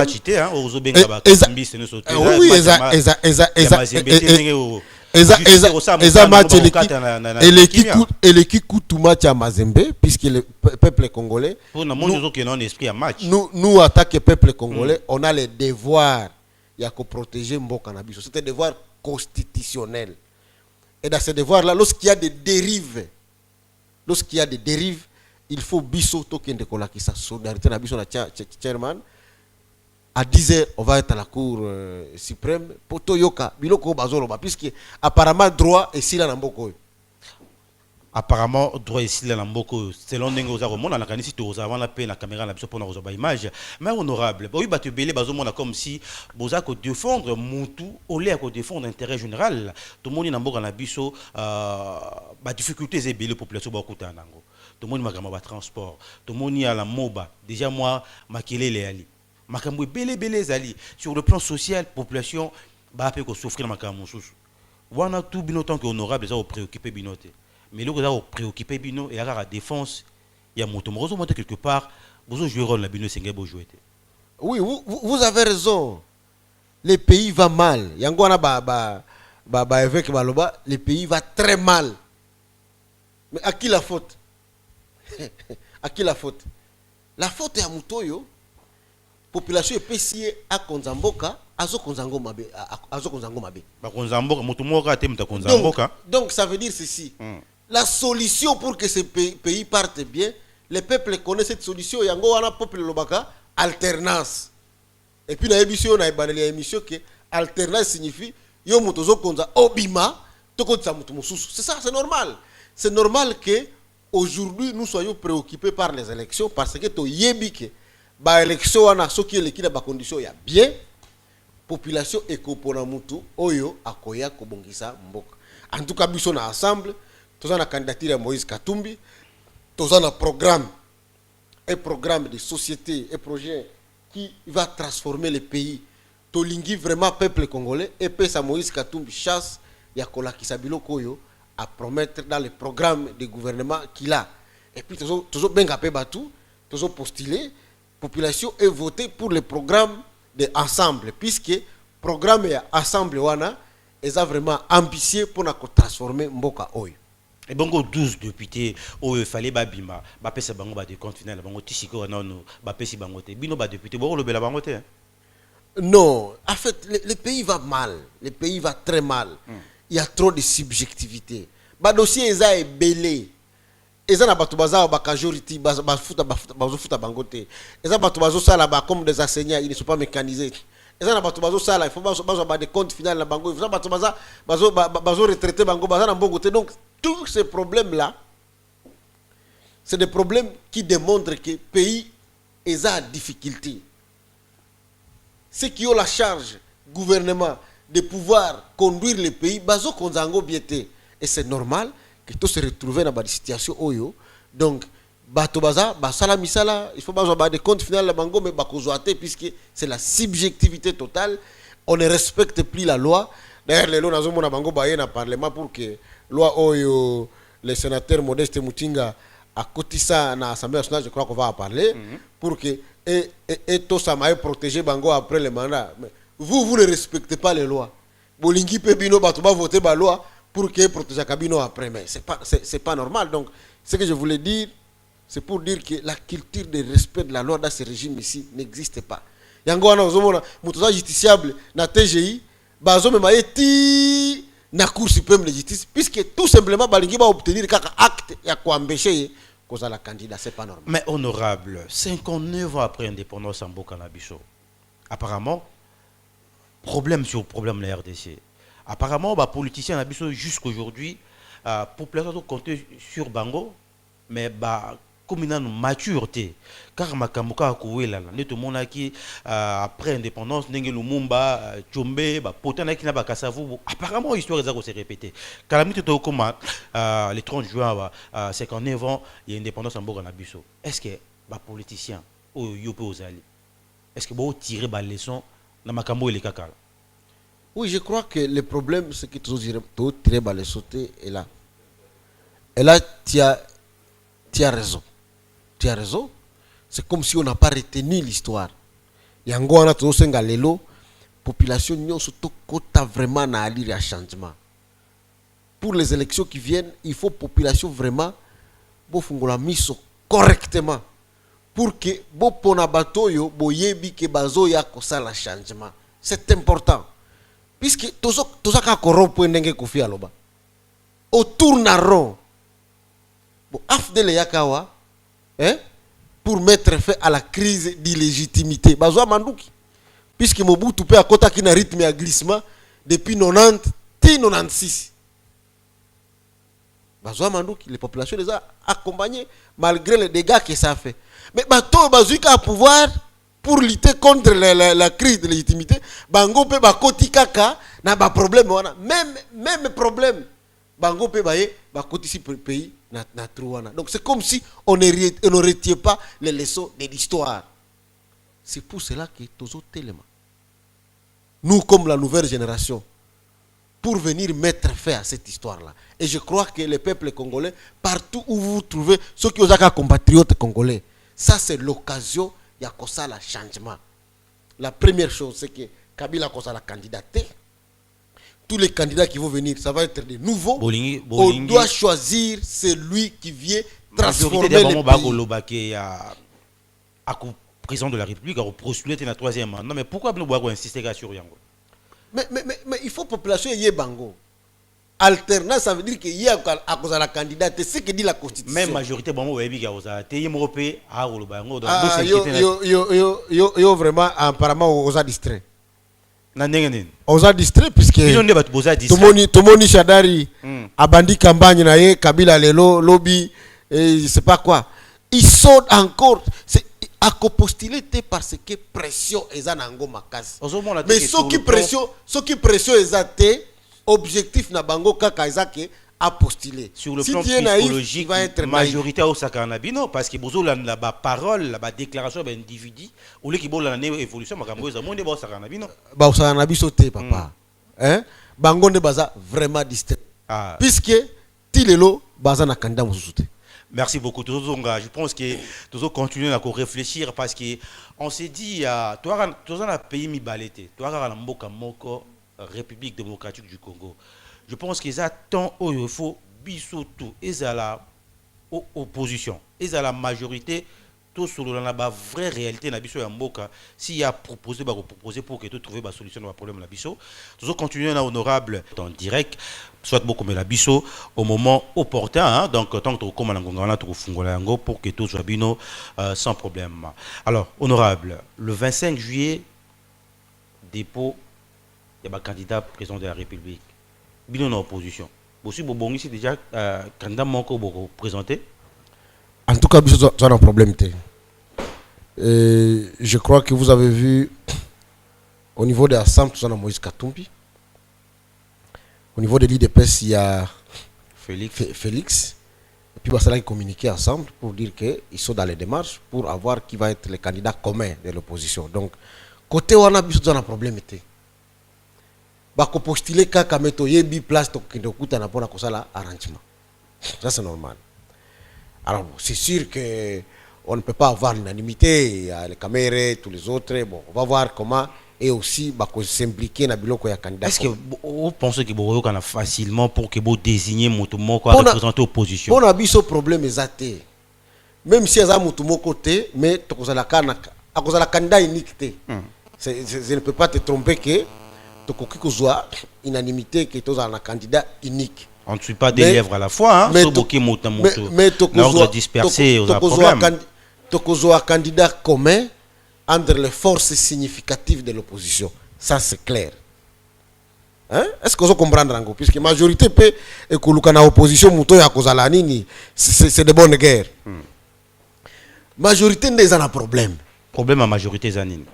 Et l'équipe coûte tout match à Mazembe, puisque le peuple congolais. Nous attaquons le peuple congolais, on a le devoir de protéger Mboka Nabiso. C'est un devoir constitutionnel. Et dans ce devoir-là, lorsqu'il y a des dérives, il faut biso token de kolaki sa solidarité na biso na chairman. À 10h, on va être à la Cour suprême pour Toyoka biloko bazoloba puisque apparemment droit est si là na mboko. Apparemment droit est si là na mboko selon ndenge oza komona na kanisi to oza wana pe na caméra na biso pona ozoba image mais honorable oui ba te belé bazomona comme si boza ko défendre mutu au lieu ko défendre intérêt général tout le monde na mboka na biso ba difficultés et belé population ba kutana nango. Tout le monde m'a transport, tout le monde y a la MOBA. Déjà moi, makele les ali. Makambo belé zali sur le plan social, population ba pe ko souffrir makambo sous. Wana tout bino tant que honorable ça au préoccupé binoté. Mais le ça au préoccupé bino et la défense, il y a moto mozo monter quelque part, vous jouer rôle la bino sengé bo jouer. Oui, vous avez raison. Le pays va mal. Yangwana avec baloba, le pays va très mal. Mais à qui la faute? À qui la faute? La faute est à Mutoyo. Population est payée à Konzamboka, à Konzango Mabe. Donc ça veut dire ceci. La solution pour que ce pays parte bien, les peuples connaissent cette solution. Yango wana peuple lobaka alternance. Et puis na émission na ibaneli émission que alternance signifie yo mutozo konza obima tokotsa mutu mususu. C'est ça, c'est normal. C'est normal que aujourd'hui, nous soyons préoccupés par les élections parce que to yebike ba élection wana soki eleki na ba condition ya bien population ekopona mutu oyo akoya kobongisa mboka. En tout cas biso na ensemble toza na candidature ya Moïse Katumbi, toza na programme, un programme de société, un projet qui va transformer le pays. Tolingi vraiment peuple congolais et pesa Moïse Katumbi chasse ya kolakisa biloko oyo à promettre dans le programme de gouvernement qu'il a. Et puis, toujours bien capé batou, toujours postulé, population est votée pour le programme de ensemble, puisque le programme est ensemble, wana, ils ont vraiment ambitieux pour transformer Mboka Oyo. Et bongo 12 députés, il fallait babima, bapesa bango ba de compte final, bango tisiko wana no, bapesi bango te, bino ba député, bon le bela bango te. Non, en fait, le pays va mal. Le pays va très mal. Il y a trop de subjectivité. Le dossier est belé. Eza na bato baza ba majorité bafuta bangote. Eza bato bazo sala ba comme des enseignants, ils ne sont pas mécanisés. Eza na bato bazo sala, il faut bazo ba des comptes final na bango. Eza bato bazo retraité bango baza na mbongo te. Donc tous ces problèmes là, c'est des problèmes qui démontrent que le pays est en difficulté. Ceux qui ont la charge, gouvernement, de pouvoir conduire le pays, bazo konzango biete. Et c'est normal que tout se retrouve dans une situation oyo. Donc, bato baza, basala misala, il faut bazo des comptes final la bango, mais bakozoate, puisque c'est la subjectivité totale. On ne respecte plus la loi. D'ailleurs, les lois na bango baye na parlement pour que loi oyo, le sénateur Modeste Mutinga a cotisa na Assemblée nationale, je crois qu'on va en parler, pour que et tout ça m'a protégé bango après le mandat. Mais vous ne respectez pas les lois. Bolingi pebino bato ba voter ba loi pour que protéger Kabino après, mais c'est pas normal. Donc ce que je voulais dire, c'est pour dire que la culture de respect de la loi dans ce régime ici n'existe pas. Yango wana ozomona mutoza justiciable na TGI bazo mema eti na Cour suprême de justice, puisque tout simplement balingi ba obtenir kaka acte ya kuambeshe cause la candidat, c'est pas normal. Mais honorable, 59 ans après l'indépendance en Bokanabiso, apparemment problème sur problème la RDC. Apparemment, les politiciens ont jusqu'à aujourd'hui, population compter sur Bango, mais comme une maturité. Car Makamuka a couru là, tout le monde qui après l'indépendance, Nenge Lumumba, Tchombe, Potana qui n'a pas Kassavu. Apparemment, l'histoire est répétée. Calamité de comment le 30 juin, 59 ans, il y a indépendance en Bokanabiso. Est-ce que les politiciens, est-ce que vous tirez les leçons dans Makambo et les Kakal? Oui, je crois que le problème, c'est que tout tiré par les sauter est là. Et là, tu as raison. Tu as raison. C'est comme si on n'a pas retenu l'histoire. Yango ana to senga lelo, population nyon surtout kota vraiment na ali ya changement. Pour les élections qui viennent, il faut population vraiment bo fungola miso correctement pour que bo pona batoyo bo yebi ke bazo ya kosala changement. C'est important. Puisque tout ça qui a corrompu ndenge Kofi aloba au tournaron bon afdele yakawa pour mettre fin à la crise d'illégitimité bazwa manduki puisque Mobutu pe akota ki na rythme ya glissement depuis 90 ti 96 bazwa manduki les populations les a accompagnés malgré les dégâts que ça fait, mais bato bazuika à pouvoir pour lutter contre la crise de légitimité, bango pe bakoti kaka na ba problème wana même problème bango pe baye bakoti si pays na trouana. Donc c'est comme si on ne retient pas les leçons de l'histoire. C'est pour cela que tozo tellement nous comme la nouvelle génération pour venir mettre fin à cette histoire là. Et je crois que le peuple congolais partout où vous vous trouvez, ceux qui ont compatriotes congolais, ça c'est l'occasion il y a ça le changement. La première chose, c'est que Kabila a la candidaté. Tous les candidats qui vont venir, ça va être des nouveaux. On doit choisir celui qui vient transformer le pays. Président de la République a postulé la troisième mandat. Mais pourquoi nous insister sur Yango? Mais il faut population y bango. Alternance, ça veut dire qu'il y a à cause de la candidature, c'est ce que dit la Constitution. Même majorité, bon, oui, il y a européen, yo vraiment apparemment aux a distrait. Nanengenen. Aux a distrait puisque tout le monde Shadari a bandi campagne na ye Kabila lelo lobby et je sais pas quoi. Ils sont encore à postulé parce que pression est en ango makas. Mais ce qui pression est objectif na bango kaka ezake a postulé sur le plan psychologique la majorité au sakanabino parce que bozo la parole la déclaration d'un individu ou le qui bon la évolution makambo za monde ba sakanabino ba sakanabiso te papa bango ne baza vraiment distrait puisque tilelo baza na candidat mususu. Merci beaucoup. Je pense que nous allons continuer à réfléchir parce que on s'est dit toi dans un pays mi balete toi dans mboka moko République démocratique du Congo. Je pense qu'ils attendent il faut bisoto et à la opposition et à la majorité tout sur la vraie réalité na biso ya mboka s'il y a proposé pour que tu trouver la solution au problème na biso toujours continuer na honorable en direct soit beaucoup mais la biso au moment opportun hein? Donc tant que comme on tout fungola yango pour que tout soit bino sans problème. Alors honorable le 25 juillet dépôt il y a un candidat président de la République bino en opposition aussi bon ici déjà candidat manko beaucoup présenté. En tout cas, il y a un problème. Je crois que vous avez vu au niveau de l'Assemblée, il y a Moïse Katumbi. Au niveau de l'IDPS, il y a Félix. Et puis, il va communiquer ensemble pour dire qu'ils sont dans les démarches pour avoir qui va être le candidat commun de l'opposition. Donc, côté où on a un problème. Il faut postuler quand il y a une place arrangement. Ça, c'est normal. Alors, c'est sûr qu'on ne peut pas avoir l'unanimité, il y a les caméras, tous les autres. Bon, on va voir comment et aussi s'impliquer dans le candidat. Est-ce que vous pensez que vous avez facilement pour que vous désignez Moutoumou pour représenter l'opposition? On a vu ce problème exact. Même si il y a Moutoumou côté, mais tu as le candidat unique. Je ne peux pas te tromper que tu as une unanimité que tu as un candidat unique. On ne suit pas des lèvres à la fois, hein? Mais l'ordre dispersé aux problèmes. Tu as un candidat commun entre les forces significatives de l'opposition. Ça, c'est clair. Hein? Est-ce que vous comprenez? Puisque la majorité peut être en opposition, c'est de bonnes guerres. La majorité n'est pas un problème. Problème à majorité Zanine.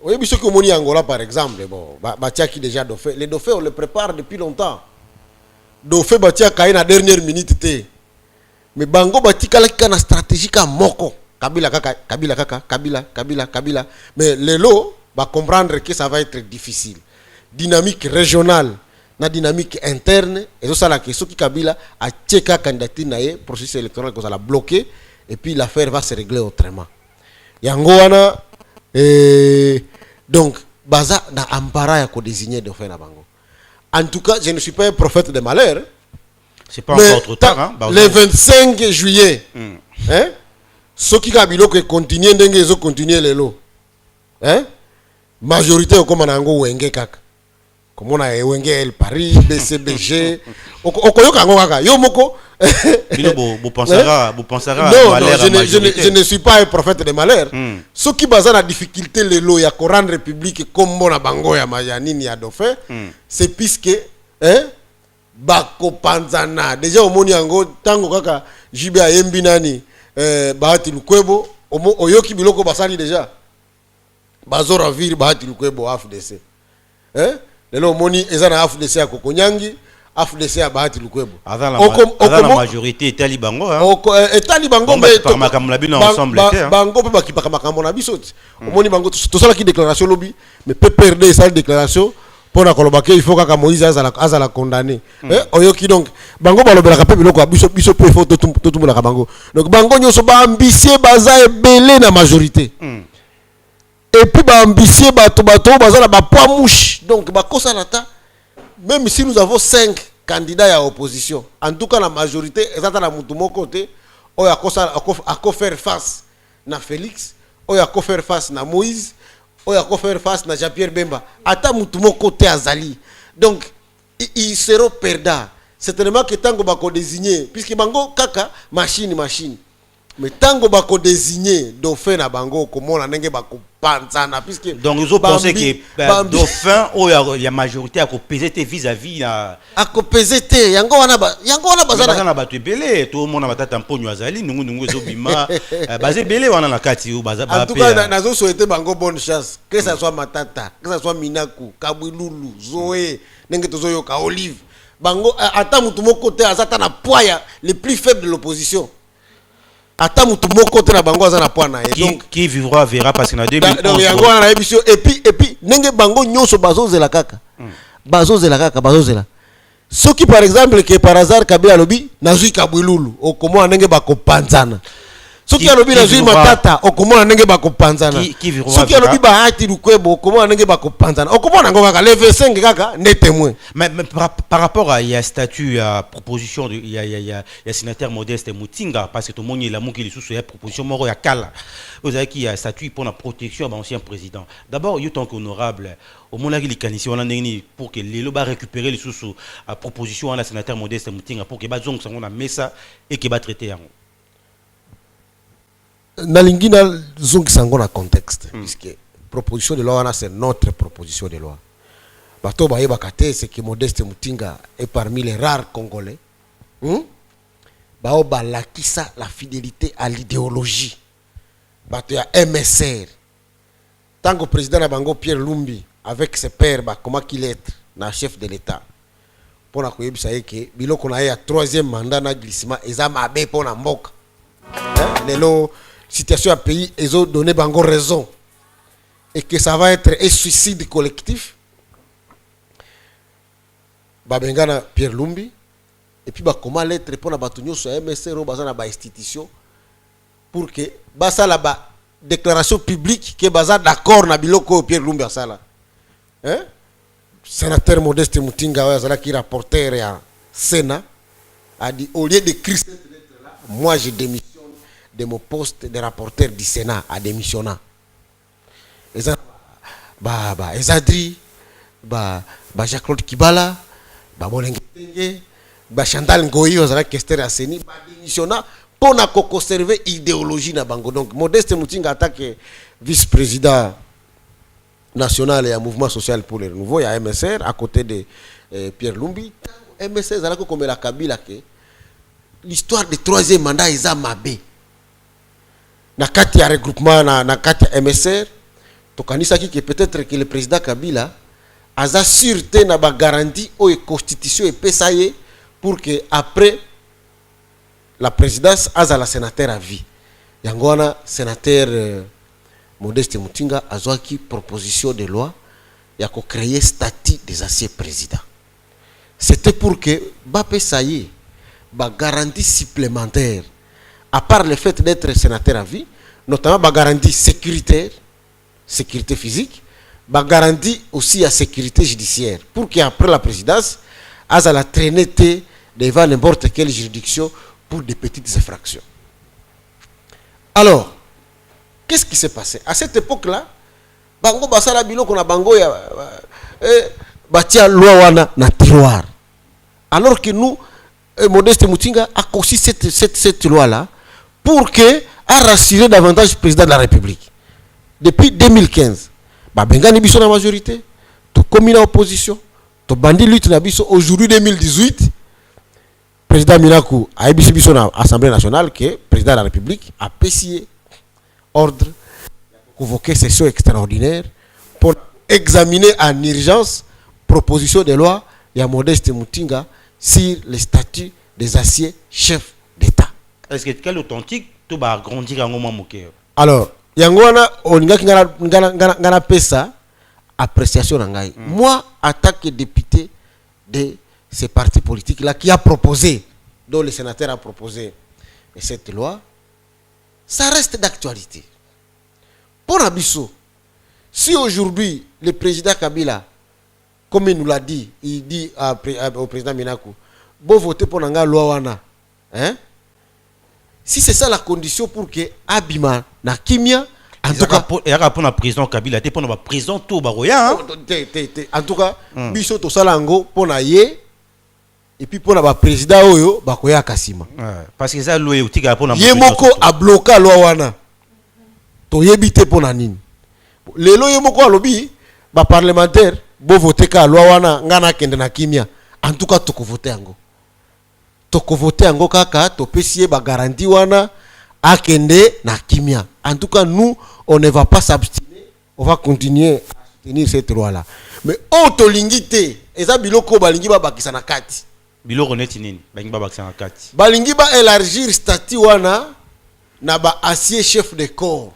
Oui, mais ce que mon Angola, par exemple, bon, qui déjà Dauphin. Les Dauphins, on les prépare depuis longtemps. Dauphin batia kaye na dernière minute te mais bango batikala kana stratégie ka moko Kabila mais lelo va comprendre que ça va être difficile dynamique régionale na dynamique interne et ça la question qui Kabila a tcheka candidature na ye processus électoral que ça la bloqué et puis l'affaire va se régler autrement yango wana donc baza na ampara ya ko désigner Dauphin na bango. En tout cas, je ne suis pas un prophète de malheur. C'est pas encore trop tard. Hein? Le 25 juillet, ceux qui ont continué de continuer les lots. Majorité comme on a Wenge kaka. Comme on a Wenge El Paris, BCBG. Vous pensera non, je ne suis pas un prophète de malheur. Ceux qui basent la difficulté les lots ya Coran République comme mon bango ya Mayanini ya Dauphin, c'est puisque bako panzana déjà au moni yango tango kaka jibe ayembi nani Bahati Lukwebo oyoki biloko basali déjà bazora viri Bahati Lukwebo AFDC lelo moni ezana AFDC ya Kokonyangi AFDC ya Bahati Lukwebo la majorité etali bango etali bango mais par makambo na bino ensemble bango pe bakipaka makambo na biso omoni bango to sala ki déclaration lobby mais peut perdre ça déclaration pour la kolobake il faut que Moïse azala condamné oyoki donc bango balobelaka pe biloko biso pe faut tout mulaka bango donc bango nyoso ba ambitieux baza ebele na majorité et puis ba ambitieux bato bazala ba poids mouche donc ba kosa nata même si nous avons 5 candidats à opposition en tout cas la majorité ezata na mutu moko te oyo ako faire face na Félix oyo ako faire face na Moïse oyo ako faire face na Jean-Pierre Bemba ata mutu moko te azali donc ils seront perdants certainement que tango bako désigner puisque bango kaka machine mais tango bako désigner Dauphin na bango komona ndenge bako panzana puisque donc ils ont pensé que Dauphin il y a majorité à peser vis-à-vis à peser yango wana bazana batu belé tout le monde va tamponyo azali nungu ezobima bazé belé wana na kati ou baza en tout cas nazo souhaiter bango bonne chance que ça soit Matata que ça soit Minaku Kabwilulu Zoé ndenge tozoyo ka Olive bango ata mutu moko te azata na poya les plus faibles de l'opposition. Ata mutu moko te na bango aza na poana donc qui vivra verra parce que na 2011 donc yango na émission et puis nenge bango nyonso bazozela kaka bazozela ceux qui par exemple que par hasard Kabila lobi nazui Kabwilulu okomo nenge bakopanzana soki alobi na zwi matata okomona ndenge bakopanzana soki alobi bahati lukwebo okomona ndenge bakopanzana okomona ngo kaka leve 5 kaka ne témoin. Mais par rapport à il y a statut à proposition de il y a sénateur Modeste Mutinga parce que tout le monde il a montré les sous il y a proposition moro ya kala vous avez qui a statut pour la protection de l'ancien président. D'abord il tant qu'honorable au moment là il canisi on a pour que les loba récupérer les sous à proposition à la sénateur Modeste Mutinga pour que ba zong sango na mesa et que ba traiter yango. Nalingi na zongi sango na contexte puisque proposition de loi c'est notre proposition de loi. Bato ba yeba kate c'est que Modeste Mutinga est parmi les rares Congolais ba lakisa la fidélité à l'idéologie. Bato ya MSR tant que président na bango Pierre Lumbi avec ses pairs comment qu'il est na chef de l'état pour na koyebisa yeke biloko na ya troisième mandat na glissement eza mabe pour na mboka lelo situation à pays ils ont donné bango raison et que ça va être un suicide collectif babengana Pierre Lumbi et puis comment lettre pour na batunyo so MSR bazana ba institution pour que basa la ba déclaration publique que baza d'accord na biloko Pierre Lumbi asala sénateur Modeste Mutinga azala qui rapporteur ya Sénat a dit au lieu d'écrire cette lettre là moi je démissionne de mon poste de rapporteur du Sénat à démissionnant. Ezadri, Jacques-Claude Kibala, Molenge Tenge, Chantal Ngoyi, Kester Asseni, démissionnant pour na conserver idéologie na bango. Donc Modeste Mutinga attaque vice-président national et un mouvement social pour le renouveau, il y a MSR à côté de Pierre Lumbi. MSR zala ko comme la Kabila que l'histoire du troisième mandat est mabé. Na kati ya regroupement na kati ya MSR tokanisa ki peut-être que le président Kabila aza sûreté na ba garantie o constitution et pesaye pour que après la présidence aza la sénateur à vie yangona sénateur Modeste Mutinga azwaki proposition de loi ya ko créer statut des anciens présidents. C'était pour que ba pesaye ba garantie supplémentaire à part le fait d'être sénateur à vie, notamment la garantie sécuritaire, sécurité physique, la garantie aussi à sécurité judiciaire, pour qu'après la présidence, à la traîner devant n'importe quelle juridiction pour des petites infractions. Alors, qu'est-ce qui s'est passé? À cette époque-là, Bango Basala Biloko na Bango ya batia loi wana na tiroir. Alors que nous, Modeste Mutinga a conçu cette loi-là pour que a rassuré davantage le président de la République. Depuis 2015, Bengani biso na majorité, to commis na opposition, to bandi lutte na biso aujourd'hui 2018, président Minakou a biso biso na Assemblée nationale que le président de la République a pécié ordre convoquer session extraordinaire pour examiner en urgence proposition de loi et à Modeste Mutinga sur le statut des anciens chefs d'État. Est-ce que quel authentique tout va grandir en moment moqué? Alors, yangwana oninga ngana pesa appréciation ngai. Moi, en tant que député de ces partis politiques là qui a proposé, dont le sénateur a proposé cette loi, ça reste d'actualité. Pour Abisso, si aujourd'hui le président Kabila, comme il nous l'a dit, il dit au président Minakou, bon voter pour la loi wana, hein? Si c'est ça la condition pour que Abima na kimia, en tout cas il y a pour la président Kabila, t'es pour la président tout baroya. En tout cas, biso to salango pour na ye et puis pour la président oyo bakoya kasima. Parce que ça loi outil pour na ye moko a bloqué loi wana. To yebite pour na nini. Lelo ye moko alobi ba parlementaire bo voter ka loi wana ngana kende na kimia. En tout cas to ko voter yango. Toko voter yango kaka to pesie ba garantie wana akende na kimia. En tout cas nous on ne va pas s'abstenir, on va continuer à soutenir cette loi là. Mais on to lingite eza biloko balingi ba bakisa na kati. Biloko neti nini balingi ba bakisa na kati. Balingi ba élargir statut wana na ba ancien chef de corps.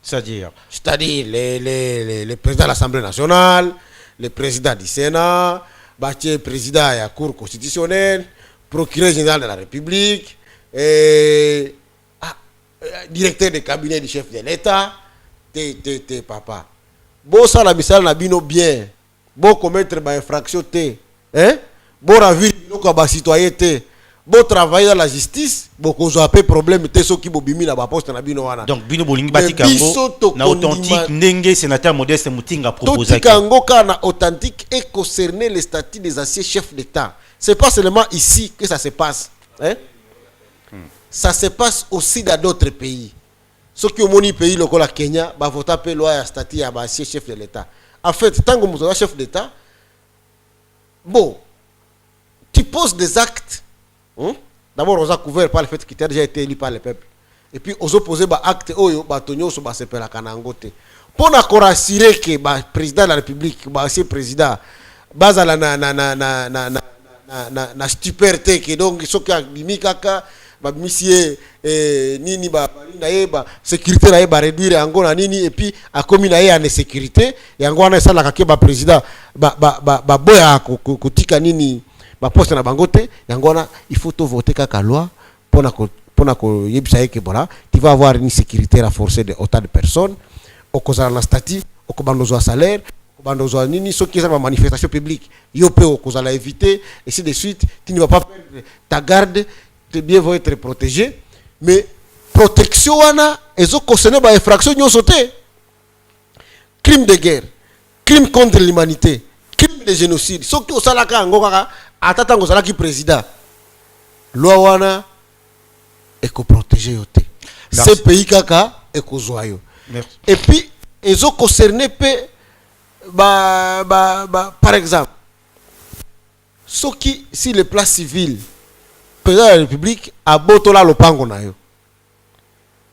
C'est-à-dire les présidents de l'Assemblée nationale, le président du Sénat, le président de la Cour constitutionnelle, procureur général de la République, directeur de cabinet du chef de l'État, t'es papa. Bon ça la misal na bino bien. Bon commettre ba infraction té. Hein? Bon ravir bino ka ba citoyenneté. Bon travailler dans la justice, bon ko zo apé problème té so ki bo bimi na ba poste na bino wana. Donc bino bolingi batika ngo na authentique ndenge sénateur Modeste Mutinga proposé. Totika ngo kana authentique et concerner les statuts des anciens chefs d'État. C'est pas seulement ici que ça se passe, hein? Ça se passe aussi dans d'autres pays. Ceux qui ont mon pays, le Kenya, va voter pour loi à statut à chef de l'État. En fait, tant que vous êtes chef d'État, bon, tu poses des actes. Hein? D'abord, on a couvert par le fait que tu as déjà été élu par le peuple. Et puis, on a posé des actes, on a posé des actes. Pour nous assurer que le président de la République, le président, na stupérité que donc ce qui a mis kaka ba monsieur nini ba na eba sécurité na eba réduire yango na nini et puis a commis na ya sécurité yango na sala ka ba président ba boya kotika nini ba poste na bangote yango na il faut to voter kaka loi pona ko yebisa ke bola tu vas avoir une sécurité renforcée de autant de personnes au cause na statut au kobandozo salaire bandozo nini ceux qui ont une manifestation publique yo peut qu'on la éviter et ainsi de suite tu ne vas pas perdre ta garde tes biens vont être protégés mais protection wana ezo concerné ba infraction nyo sauté crime de guerre crime contre l'humanité crime de génocide ceux qui osalaka ngo kaka atata ngo salaki président loi wana eko protéger yote ce pays kaka eko zoyo et puis ezo concerné pe par exemple, ce qui, si le plan civil, le président de la République a boto la lopango na yo.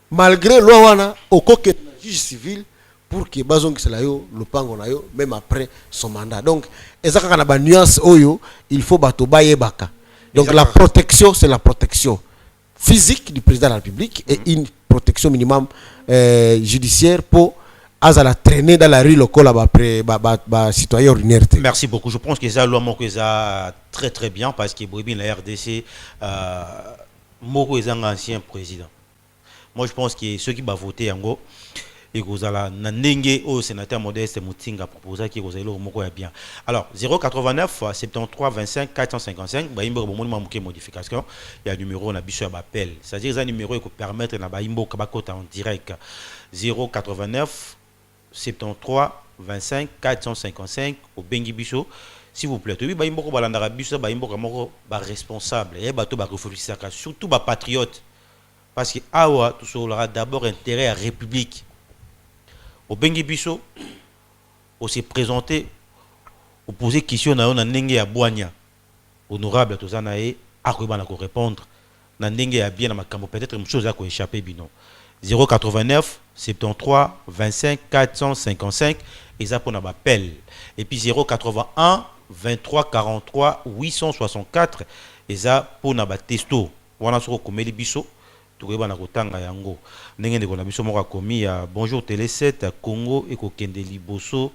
Malgré loi wana, au coquet juge civil pour que bazon qui la yo lopango na yo même après son mandat. Donc, ezaka kana ba nuance oyo, il faut bato baye baka. Donc la protection, c'est la protection physique du président de la République et une protection minimum judiciaire pour à la traîner dans la rue locale après citoyen ordinaire. Merci beaucoup. Je pense que ça Moko est très très bien parce que Bobi la RDC Moko est un ancien président. Moi je pense que ceux qui vont voter en gros et que la nandenge au sénateur Modeste Mutinga proposé qui vous allez Moko est bien. Alors 089 73 25 455 ba imbo bon manquer modification il y a numéro na biso appel. C'est-à-dire un numéro qui permettre na ba imbo kabakota en direct 089 73 25 455 au Bengi Bicho s'il vous plaît. Oui, baimbo ko balandara biso baimbo ko ba responsable et bato ba réfléchir surtout ba patriote parce que awa tout ça aura d'abord intérêt à République. Au Bengi Bicho on s'est présenté au poser question na on ndenge ya boanya honorable tozanae akoba na ko répondre na ndenge ya bien na makambo peut-être une chose à ko échapper bino 089 73 25 455 et ça pour appel et puis 081 23 43 864 et ça pour na testo wana soko komeli biso tokoyeba na kotanga yango ndenge ndeko na biso moko komi ya bonjour télé 7 Congo et kokende liboso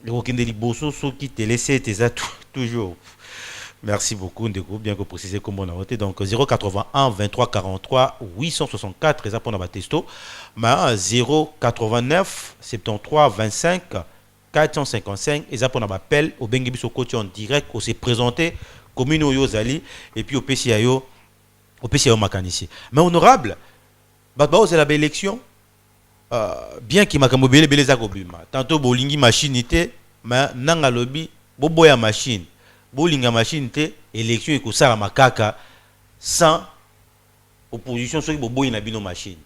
kokende liboso soki télé 7 et ça toujours. Merci beaucoup, Ndeko. Bien que préciser comment on a voté. Donc 081 23 43 864, ça pour notre testo. Mais 089 73 25 455, et ça pour notre appel au Bengi Biso côté en direct, on s'est présenté commune au Yozali et puis au PCIO Makanici. Mais honorable, c'est la belle élection. Bien qu'il m'a mobile belé zakobima. Tantôt bolingi machine était, mais nanga lobby boboya machine. Bolinga machine te élection et ça la makaka sans opposition ceux qui boboy na bino machine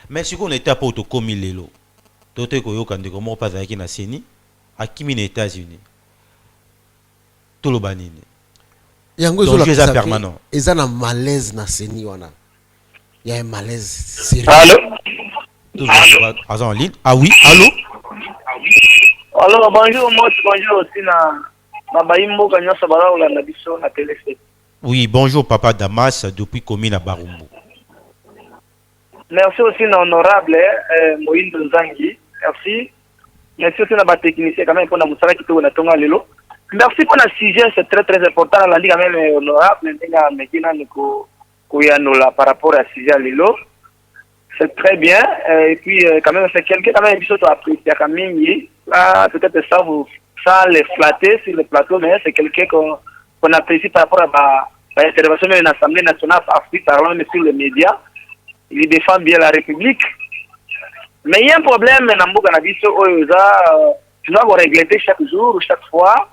mais si qu'on était pas comme lelo tote ko yokande ko mo pas avec na seni akimi na États-Unis tout le banini yango zo la permanent eza na malaise na seni wana il y a un malaise sérieux. Allô en ligne. Ah oui, allô. Alors bonjour moi bonjour aussi na oui, bonjour Papa Damas depuis commune à Barumbu. Merci aussi l'honorable Moïse Nzangi. Merci. Merci aussi à technicien quand même pour la moussala qui tourne à Tonga Lelo. Merci pour le sujet, c'est très très important. La Ligue quand même honorable. Kouyanola par rapport à Sija Lilo. C'est très bien. Et puis, quand même, c'est quelqu'un quand même qui a apprécié Kamini. Là, peut-être ça les flatter sur le plateau, mais c'est quelqu'un qu'on apprécie par rapport à l'intervention de l'Assemblée nationale africaine, parlant sur les médias. Il défend bien la République. Mais il y a un problème dans le Canabiso, tu dois regretter chaque jour ou chaque fois.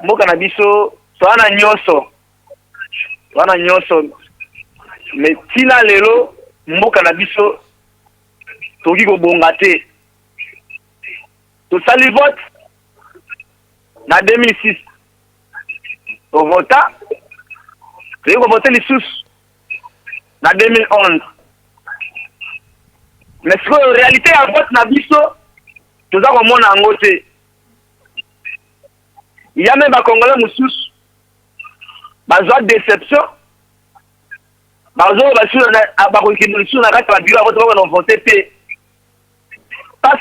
Le Canabiso, c'est un agnoso. Mais si là, lelo, mboka na biso toki ko bongate to sali vote na 2006 to vota to ko voter lisusu na 2011 mais ce que réalité en vote na biso to za ko mona ngote il y a même ba congolais mususu bazwa déception parce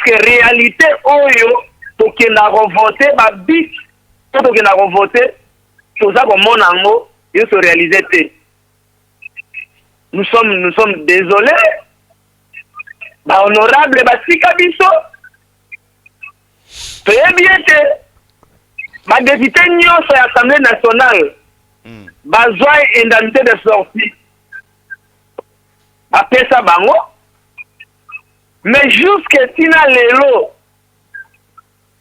que réalité oyo tokenda voter ba bit tokenda voter toza ko mona ngo yo se réaliser. Nous sommes désolés ba honorable ba sika biso très bien que ba député nyonso ya Assemblée nationale bazwa indemnité de sortie après ça bango mais jusque tina lelo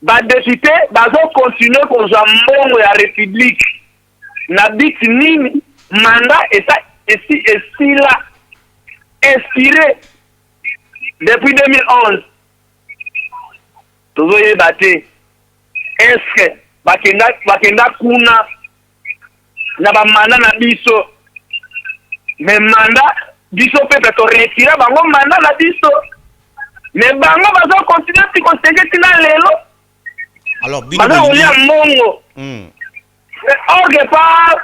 ba député bazo continuer kozwa mbongo ya république na bit nini mandat et là inspiré depuis 2011 tozo yebate est-ce que bakenda kuna na ba mandat na biso mais mandat biso pepe to retira bango mandat na biso mais bango bazo continuer ti conseiller tina lelo alors bazo olia mongo orgue par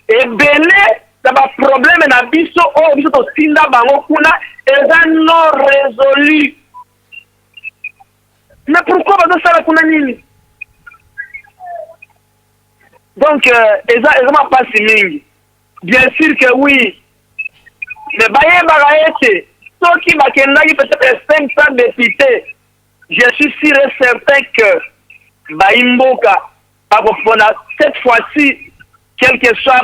ebele na ba problème na biso o biso to tinda bango kuna eza non résolu mais pourquoi bazo sala kuna nini donc eza ma passe mingi bien sûr que oui. Mais ceux qui m'ont peut-être 500 députés, je suis sûr et certain que Baimboka, cette fois-ci, quel que soit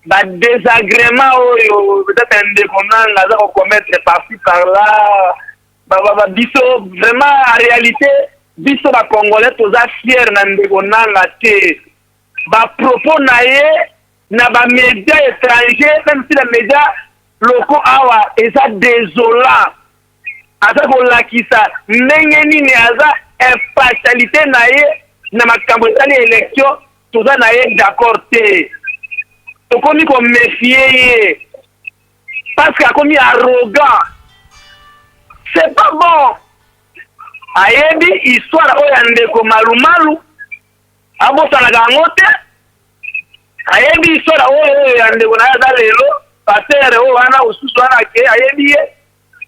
le désagrément ou peut-être un déconnement, on commettre par-ci par-là, vraiment en réalité, biso ba Congolais, tous fiers d'un déconnement, propos na ba médias étrangers, même si les médias locaux awa eza désolant aza kolakisa ndenge nini aza impartialité na ye na makambo etali élection toza na ye d'accord te tokomi koméfie ye parce que akomi arrogant c'est pas bon ayebi histoire oyo ya ndeko malumalu abosanaka yango te ayebi histoire oyo ya ndeko na ye aza lelo patere o wana ususu wana ke ayebi ye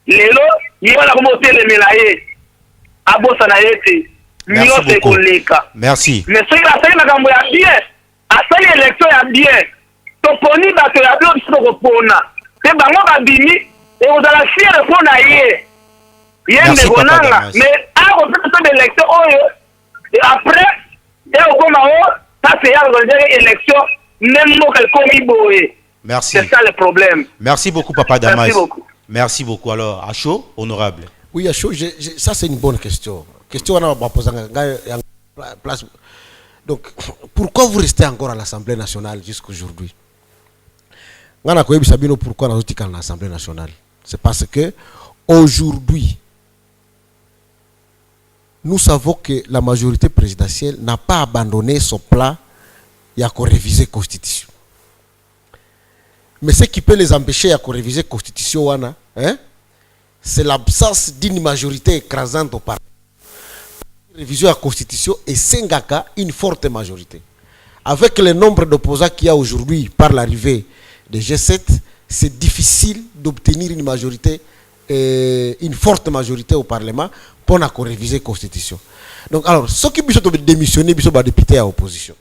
lelo yona ko motelemela ye abosa na yete nyose koleka merci mais ce que asali makambo ya bien asali élection ya bien toponi bato ya bio biso kopona te bango babimi e ozala fier pona ye yende konanga mais ako peut de élection oyo et après et okoma o ça c'est ya organiser élection même mo komi boye. Merci. C'est ça le problème. Merci beaucoup, Papa Damas. Merci beaucoup. Merci beaucoup. Alors, Acho, honorable. Oui, Acho, ça c'est une bonne question. Question, on va poser place. Donc, pourquoi vous restez encore à l'Assemblée nationale jusqu'aujourd'hui? Pourquoi nous sommes à l'Assemblée nationale? C'est parce que aujourd'hui, nous savons que la majorité présidentielle n'a pas abandonné son plan et a révisé la Constitution. Mais ce qui peut les empêcher à réviser la Constitution, hein, c'est l'absence d'une majorité écrasante au Parlement. La révision de la Constitution est Sengaka une forte majorité. Avec le nombre d'opposants qu'il y a aujourd'hui par l'arrivée des G7, c'est difficile d'obtenir une majorité, une forte majorité au Parlement pour réviser la Constitution. Donc, alors, ceux qui ont démissionné, ils sont députés à l'opposition.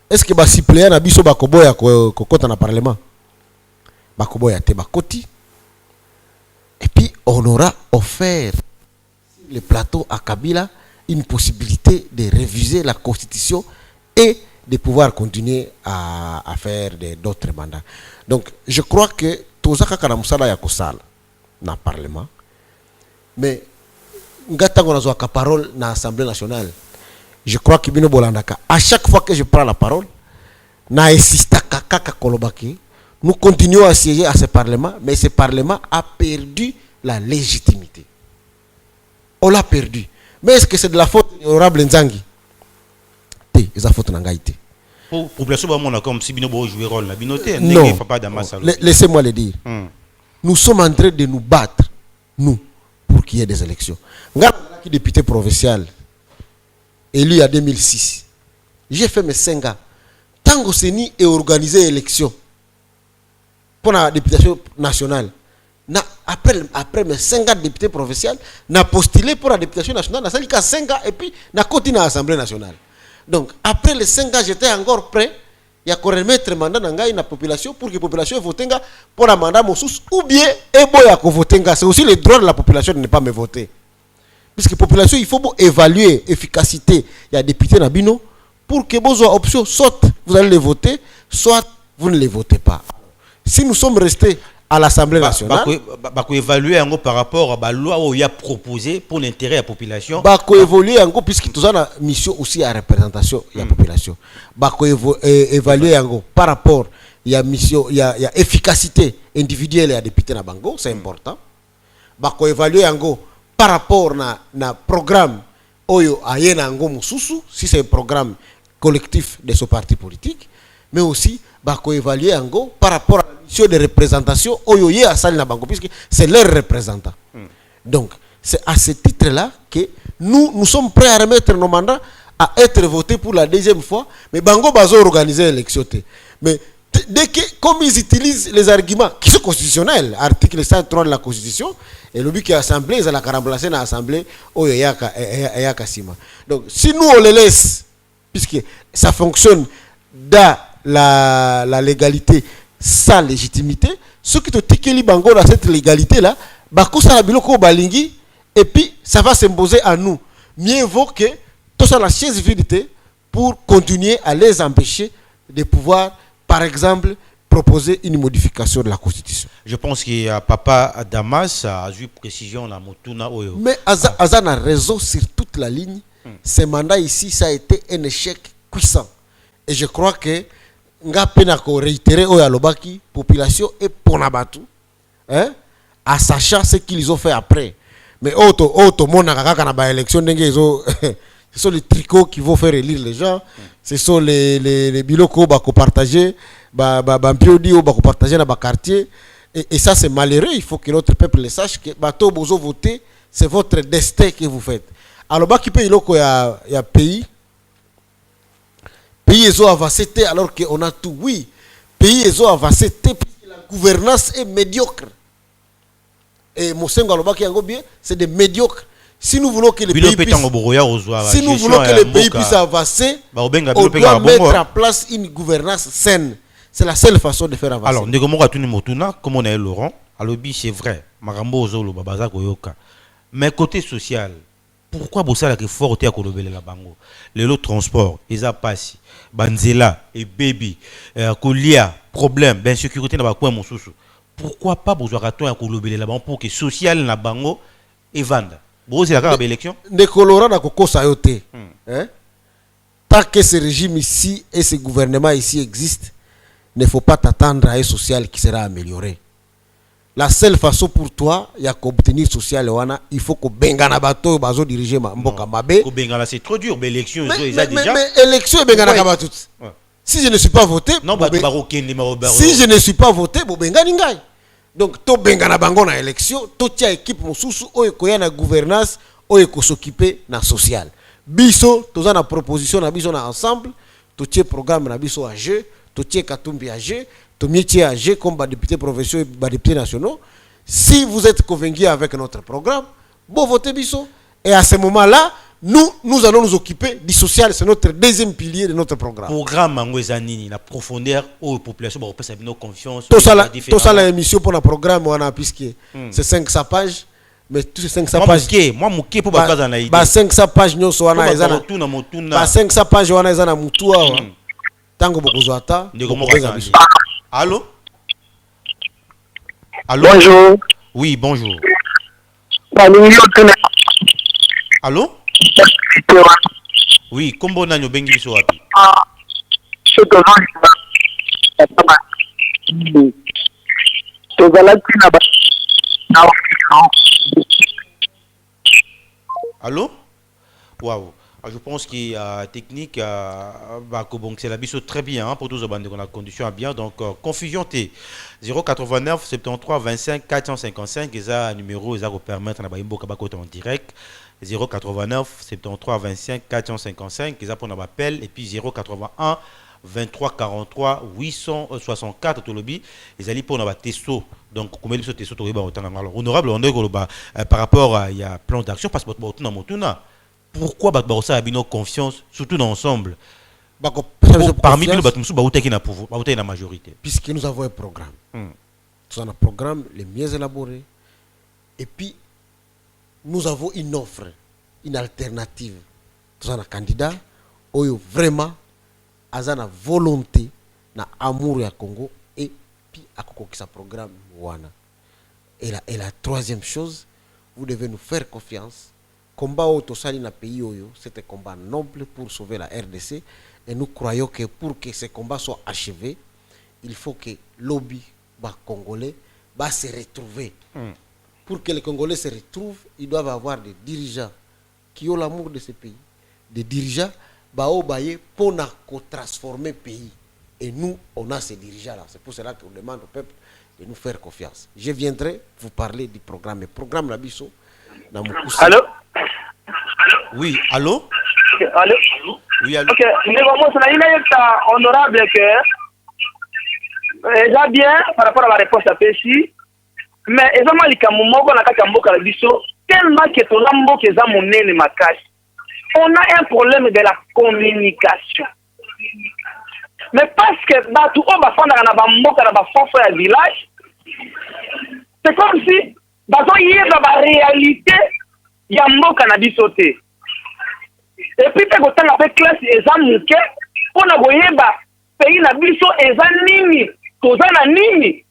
est-ce que suppléant na biso bakoboya kokota na parlement? Bakoboya te bakoti. Et puis on aura offert sur le plateau à Kabila une possibilité de réviser la constitution et de pouvoir continuer à faire d'autres mandats. Donc je crois que tozaka kana musala ya kosala na parlement, mais ngata ngona zo ka parole na Assemblée nationale. Je crois que bino bolandaka à chaque fois que je prends la parole na insista kaka kolobaki, nous continuons à siéger à ce parlement, mais ce parlement a perdu la légitimité. On l'a perdu. Mais est-ce que c'est de la faute de l'honorable Nzangi? C'est la faute de Nangaïté. Pour population, on a comme si bino bo jouer rôle la binoté. Non. Laissez-moi le dire. Nous sommes en train de nous battre, nous, pour qu'il y ait des élections. Regarde qui député provincial élu en 2006. J'ai fait mes 5 ans. Tant que Seni est organisé élection pour la députation nationale, après mes 5 ans de député provincial, n'a postulé pour la députation nationale, n'a sali qu'à 5 ans et puis n'a continué à l'Assemblée nationale. Donc après les 5 ans, j'étais encore prêt. Il y a qu'on remettre mandat dans la population pour que la population vote pour la mandat Moussous ou bien c'est aussi le droit de la population de ne pas me voter. Puisque la population, il faut évaluer l'efficacité. Il y a des députés Nabino pour que vos options, soit vous allez les voter, soit vous ne les votez pas. Si nous sommes restés à l'Assemblée nationale, évaluer par rapport à la loi où il y a proposé pour l'intérêt de la population. Évaluer puisque tout ça a une mission aussi à représentation de la population. Évaluer par rapport il y a mission, il y a efficacité individuelle et à député na bango, c'est important. Évaluer par rapport na programme oyo ayena ngo mususu, si c'est un programme collectif de ce parti politique, mais aussi évaluer par rapport à la mission de représentation oyo ye à salle na bango puisque c'est leur représentant. Donc c'est à ce titre là que nous sommes prêts à remettre nos mandats à être votés pour la deuxième fois, mais bango bazo organiser l'élection. Mais dès que, comme ils utilisent les arguments qui sont constitutionnels, article 103 de la Constitution, et le but qui est l'Assemblée, ils ont remplacé dans l'Assemblée, donc si nous on les laisse, puisque ça fonctionne dans la légalité sans légitimité, ceux qui te tiquent les bango dans cette légalité-là, et puis ça va s'imposer à nous. Mieux vaut que tout ça la chaise vérité pour continuer à les empêcher de pouvoir, par exemple, proposer une modification de la Constitution. Je pense que Papa Damas a eu précision dans Motuna Oyo. Mais Azan a raison sur toute la ligne. Ce mandat ici, ça a été un échec puissant. Et je crois que nga pena ko réitérer Oyo Alobaki, population et Ponabatu, hein, en sachant ce qu'ils ont fait après. Mais auto mon na élection ce sont les tricots qui vont faire élire les gens, ce sont les bilots qu'on va partager, partager dans le quartier, et ça c'est malheureux. Il faut que notre peuple le sache que bateau bozo voter, c'est votre destin que vous faites. Alors bah qui paye il y a pays ils ont avancé alors qu'on a tout. Oui, pays ils ont avancé puisque la gouvernance est médiocre. Et Mosengo Aloba qui bien, c'est des médiocres. Si nous voulons que les pays puissent avancer, on doit mettre en place une gouvernance saine. C'est la seule façon de faire avancer. Alors, Negomora Tuni Motuna, comme on a Laurent, Alobi c'est vrai, Marambo Ozolo Babaza Koyoka. Mais côté social, pourquoi Bossa la fort à Kolobele la Bango? Le transport, les apassi, Banzela et Baby, Kolia, problème, d'insécurité dans Bakoué Moussoussou. Pourquoi pas Bozoa à Kolobele la Bango pour que social na Bango et vende? Bon, c'est la carte d'élection. Les Colorants na Koko Sayote. Tant que ce régime ici et ce gouvernement ici existent, il ne faut pas t'attendre à un social qui sera amélioré. La seule façon pour toi, il y a qu'obtenir social, il faut que Bengana Bato bazo diriger Mboka Mabe. Bengana c'est trop dur, mais l'élection mais élection et Bengana Kabatout. Si je ne suis pas voté, si je ne suis pas voté, Bengana Ngai. Donc to Bengana Bango na élection, to tia équipe mosusu oyo koya na gouvernance oyo ko s'occuper na social. Biso to za na proposition na biso na ensemble, to tia programme na biso à jeu, to tia Katumbi à jeu. Métier âgé comme députés provinciaux et députés nationaux. Si vous êtes convaincus avec notre programme, bon votez biso. Et à ce moment-là, nous allons nous occuper du social, c'est notre deuxième pilier de notre programme. Programme Angwezanini, la profondeur aux populations, on peut savoir nos confiance. Tout ça, la émission pour le programme, on a puisque c'est 500 pages, mais tous ces 500 pages. Moi, je pour pas dans l'idée. 500 pages, nous sommes en 500 pages, on a en Moutoua. Tango Bokozata. Allô? Allô? Bonjour. Oui, bonjour. Allô? Oui, comment on a nous bengi so api? Allô? Waouh. Je pense qu'il y a technique, c'est la biseau très bien hein, pour tous les bandes qu'on a condition à bien. Donc, confusion T 089 73 25 455, et ça, numéro, ça va permettre en direct. 089 73 25 455, et ça pour nous appel, et puis 081 23 43 864 tout le bi, et ça pour nous testo. Donc, comment ils sont testo tout le honorable, on est par rapport à il y a plan d'action parce que pourquoi ça a bien confiance surtout dans l'ensemble parmi tous les bâtiments qui na pouvoir la majorité puisque nous avons un programme nous avons un programme le mieux élaboré et puis nous avons une offre une alternative nous avons un candidat oyo vraiment a na volonté na amour ya Congo et puis à kokokisa programme wana et la troisième chose vous devez nous faire confiance. Combat au Tosali na pays oyo, c'est un combat noble pour sauver la RDC et nous croyons que pour que ce combat soit achevé, il faut que lobby congolais va se retrouver. Pour que les Congolais se retrouvent, ils doivent avoir des dirigeants qui ont l'amour de ce pays, des dirigeants pour transformer le pays. Et nous, on a ces dirigeants-là. C'est pour cela qu'on demande au peuple de nous faire confiance. Je viendrai vous parler du programme. Le programme Labisso. Allô? Oui, allô? Allô? Oui, allô? Ok, mais comment ça est honorable que déjà bien par rapport à la réponse à Pessi, mais exactement les Kamumoko na Kakamboka la biso, tellement que ton lambo que ça mon nez ma cache. On a un problème de la communication. Mais parce que bah tout on va faire dans la mboka na ba fonfo ya village, c'est comme si bazo yeba ba réalité ya mboka na biso te. Et puis pe kotanga pe classe eza muke pona boyeba pays na biso eza nini toza na nini.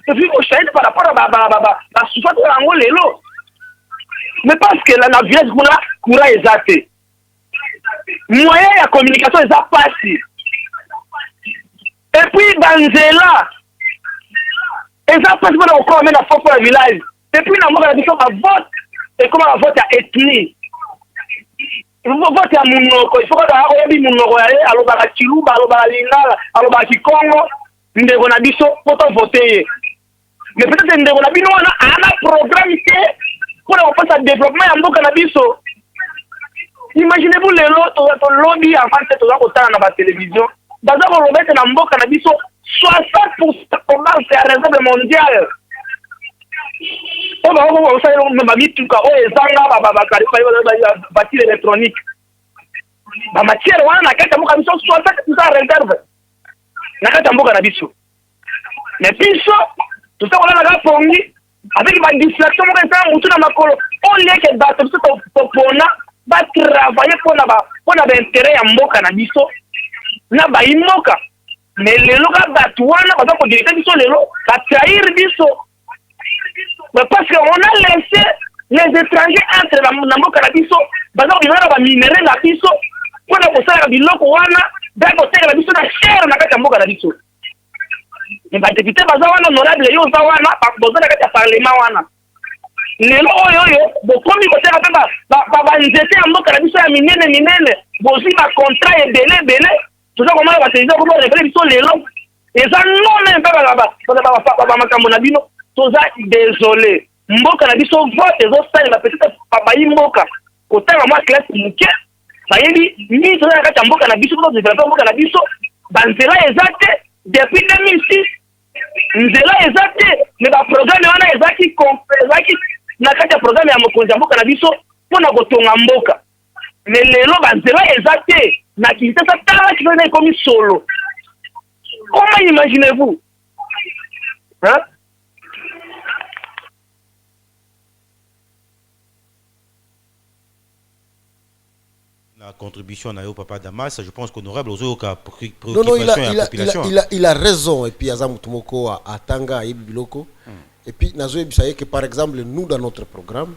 Et puis au shahid par rapport à ba souffrance yango lelo. Mais parce que la village kuna eza te. Moyen ya communication eza pasi. Et puis banzela eza pasi pona okoma na fofo ya village. Et puis na mboka na biso ba vote et comment la vote à ethnie. Vote à Mounoko, il faut que tu aies Mounoko, alors à Chilouba, alors à Lingala, alors à Kikongo, nous devons voter. Mais peut-être que nous devons un programme pour le développement en Bokanabiso. Imaginez-vous les autres lobby en fait dans la télévision. Dans le remettre dans Bokanabiso, 60% c'est la réserve mondiale. On va bâtir électronique. La matière, on a qu'à faire une chose, soit tout ça réserve. On a qu'à faire mais puis tout ça, on a la fourni avec ma distraction, on lieu que battre va travailler pour l'intérêt à Mboka Nabiso. Na ba imoka. Mais les loga batouana, on va dire que les loga, va trahir biso. Mais parce qu'on a laissé les étrangers entre la Mboka Nabiso, parce qu'ils ont minéré la biso, pour la poser la biloko wana, d'un côté la biso na cher na kata Mboka Nabiso. Mais ba député bazawana honorable yo zawana, pa boza na kata parlement wana. Lelo oyo bokomi côté ba nzete ya Mboka Nabiso ya minene, bozi ba contrat ebele, tout ça comment va se dire comment révéler biso lelo. Et ça non même ba makambo na bino. Toza désolé. Mboka na biso vote ezosala na petite papa mboka. Kotanga mwa classe muke. Bayebi ni toza kaka mboka na biso ko développer mboka na biso. Banzela ezate depuis 2006. Nzela ezate mais ba programme wana ezaki na kati ya programme ya mokonzi mboka na biso pona kotonga mboka. mais lelo banzela eza te na Kinshasa tala kifana comme solo. Comment imaginez-vous? Hein? La contribution à Papa Damas, je pense qu'honorable aux autres préoccupations non, et la population. Il a raison. Et puis, Azamutumoko à Tanga et Biloko. Et puis, Nazoé Bissaye, que par exemple, nous, dans notre programme,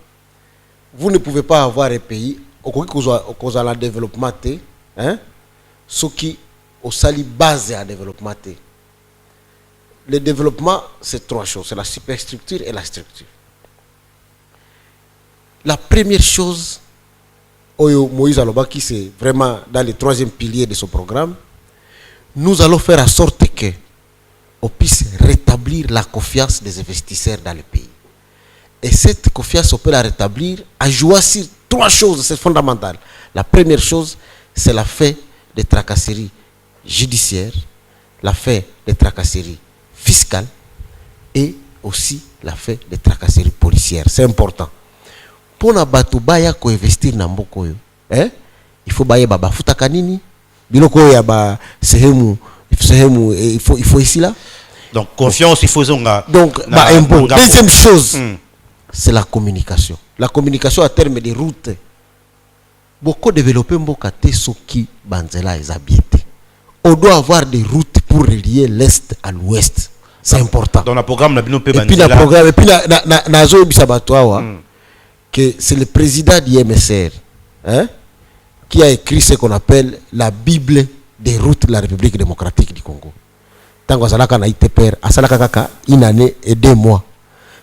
vous ne pouvez pas avoir un pays au la développement, hein, ce qui au sali base à développement. Le développement, c'est trois choses. C'est la superstructure et la structure. La première chose, Moïse Alobaki, c'est vraiment dans le troisième pilier de ce programme. Nous allons faire en sorte que on puisse rétablir la confiance des investisseurs dans le pays. Et cette confiance, on peut la rétablir en jouant sur trois choses, c'est fondamental. La première chose, c'est la fin des tracasseries judiciaires, la fin des tracasseries fiscales et aussi la fin des tracasseries policières. C'est important. Pour na bato baya ko investir na mboko yo, il faut baye baba futa kanini biloko ya ba sehemu il faut ici là. Donc confiance il faut zonga. Donc deuxième chose, c'est la communication. La communication à terme des routes. Beaucoup développer mboka te soki banzela est habité. On doit avoir des routes pour relier l'est à l'ouest. C'est important. Dans le programme la bino pe banzela. Et puis la programme et puis na zo bisabatwa que c'est le président du MSR, hein, qui a écrit ce qu'on appelle la Bible des routes de la République démocratique du Congo. Tant que Salaka n'a été père, à Salaka Kaka, une année et 2 mois.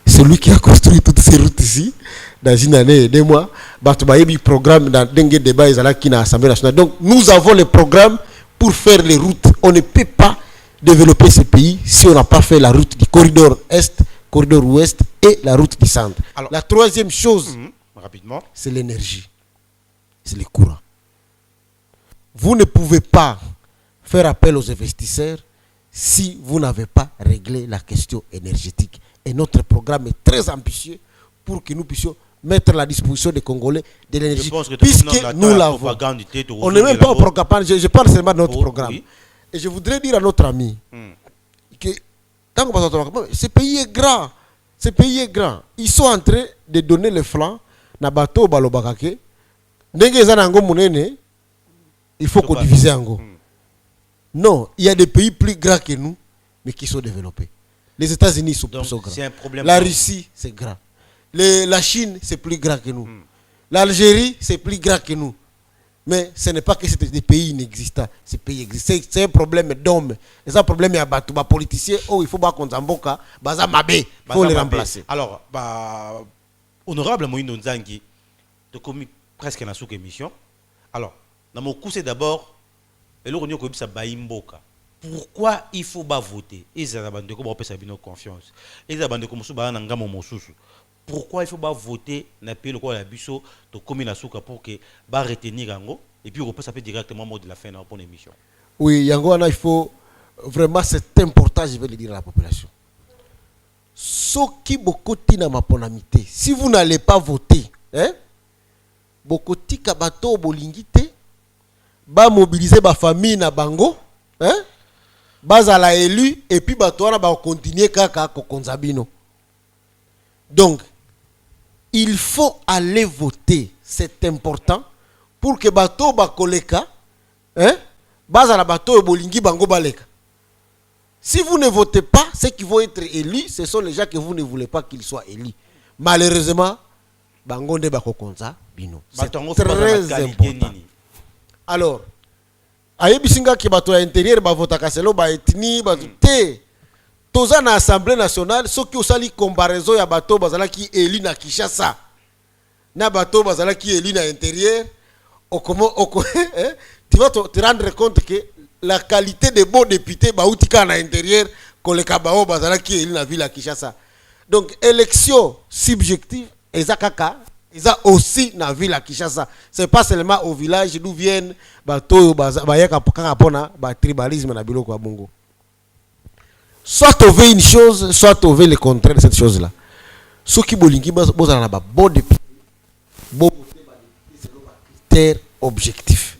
C'est lui qui a construit toutes ces routes ici, dans une année et 2 mois. Batoubaïbi programme dans Dengue débat et Zalaki dans l'Assemblée nationale. Donc nous avons le programme pour faire les routes. On ne peut pas développer ce pays si on n'a pas fait la route du corridor Est, corridor ouest et la route du centre. Alors, la troisième chose, rapidement, c'est l'énergie. C'est le courant. Vous ne pouvez pas faire appel aux investisseurs si vous n'avez pas réglé la question énergétique. Et notre programme est très ambitieux pour que nous puissions mettre à la disposition des Congolais de l'énergie. Puisque nous l'avons. On n'est même pas au programme. Je parle seulement de notre programme. Oui. Et je voudrais dire à notre ami que ce pays est grand. Ce pays est grand. Ils sont en train de donner le flanc na bateau balobakake. Il faut qu'on divise en go. Non, il y a des pays plus grands que nous, mais qui sont développés. Les États-Unis sont plus grands. La Russie, c'est grand. La Chine, c'est plus grand que nous. L'Algérie, c'est plus grand que nous. Mais ce n'est pas que c'est des pays inexistants. Ces pays existent. C'est un problème d'hommes. C'est un problème à battre. Les politiciens, il faut qu'on s'emboque. Il faut les remplacer. Alors, honorable Moïno Nzangi, tu as commis presque une sous-émission. Alors, dans mon coup, c'est d'abord, pourquoi il faut voter? Confiance. Pourquoi il faut voter dans le pays de commune pour que retenir Yango et puis on peut s'appeler directement mot de la fin de la émission. Oui, Yango, il faut vraiment, c'est important, je vais le dire à la population. Si vous n'allez pas voter, Bokoti Kabato Bolingite, ba mobiliser ba famille na bango, bazala élu et puis batouana ba continuer kaka kokonzabino. Donc il faut aller voter, c'est important pour que bato ba koleka, bazala bato bolingi bango baleka. Si vous ne votez pas, ceux qui vont être élus, ce sont les gens que vous ne voulez pas qu'ils soient élus. Malheureusement, bango ne ba kokonza bino. C'est très important. Alors, ayebisinga ki bato ya intérieur ba vota kaselo ba etni ba te toza na assemblée nationale soki osali comparaison ya bato bazala ki élu na Kinshasa na bato bazala ki élu na intérieur tu vas te rendre compte que la qualité des bons députés ba utika na intérieur koleka bao bazala ki élu na ville ya Kinshasa. Donc élection subjective ezakaka ils ont aussi dans la ville à Kinshasa. Ce n'est pas seulement au village d'où viennent le tribalisme. Soit on veut une chose, soit on veut le contraire de cette chose-là. Ceux qui ont un bon député, objectif.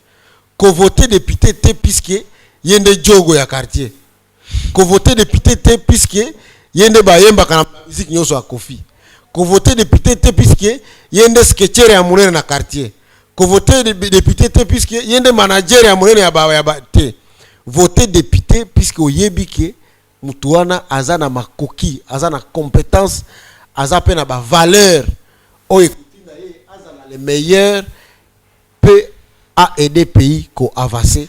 Que voter député te puisque yende jogo ya quartier. Que voter député te puisque yende bayemba kana musique nyoso a Kofi. Que voter député te puisque yende sketcher ya munene na quartier. Que voter député te puisque yende manager ya munene ya ba te. Voter député puisque oyebi ke mutuana azana makoki, azana compétence, azapena ba valeur. Oye azana les meilleurs peut aider le pays à avancer.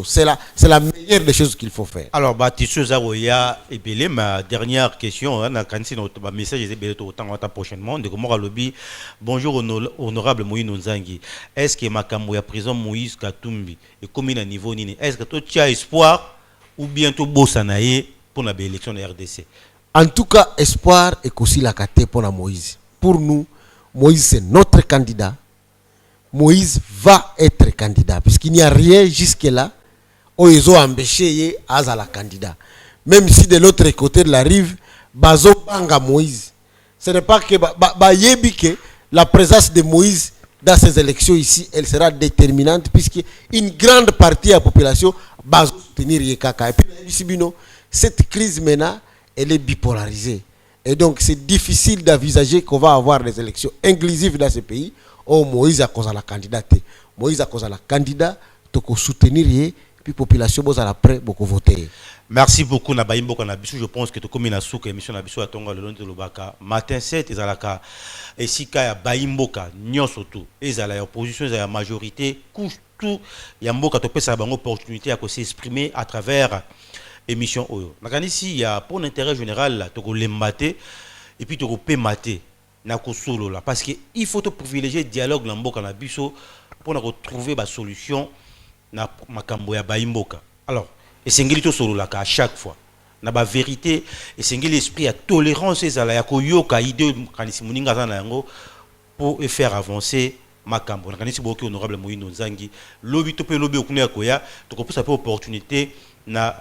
C'est la meilleure des choses qu'il faut faire. Alors, Baptiste Zawoya et Belé, ma dernière question, notre message est prochainement. Bonjour, honorable Moïse Nzangi. Est-ce que Makambo ya prison Moïse Katumbi et combien à niveau nini? Est-ce que tu as espoir ou bientôt Bossanaye pour la élection de RDC? En tout cas, espoir est aussi la carte pour Moïse. Pour nous, Moïse c'est notre candidat. Moïse va être candidat, puisqu'il n'y a rien jusque-là où ils ont empêché à la candidat. Même si de l'autre côté de la rive, Bazo Banga Moïse. Ce n'est pas que la présence de Moïse dans ces élections ici, elle sera déterminante, puisqu'une grande partie de la population va soutenir Yekaka. Et puis, cette crise maintenant, elle est bipolarisée. Et donc, c'est difficile d'envisager qu'on va avoir des élections inclusives dans ce pays. Oh, Moïse a causé la candidate. Moïse a causé la candidat, tu peux soutenir, puis la population va après beaucoup voter. Merci beaucoup, Nabaïmbo Kanabisu. Je pense que tu comme une souke émission Nabisu à Tonga le long de l'Obaka. Matin 7, Ezalaka, et si Kaya Baïmboka, Nyosoto, Ezala, opposition, Ezala, majorité, couche tout, Yamboka, tu peux savoir une opportunité à s'exprimer à travers l'émission Oyo. Ici, il y a pour l'intérêt général, tu peux l'embater, et puis tu peux mater. Parce qu'il faut privilégier le dialogue dans le biso pour retrouver la solution na makambo ya baimboka. Alors, et c'est ngeli solo la à chaque fois. Na ba vérité et c'est ngeli esprit à tolérance et ya koyoka idée kanisi muninga za yango pour faire avancer makambo. Na kanisi boki honorable Moïse Nzangi, lobi to pe lobi okunya koya to kopesa pe opportunité na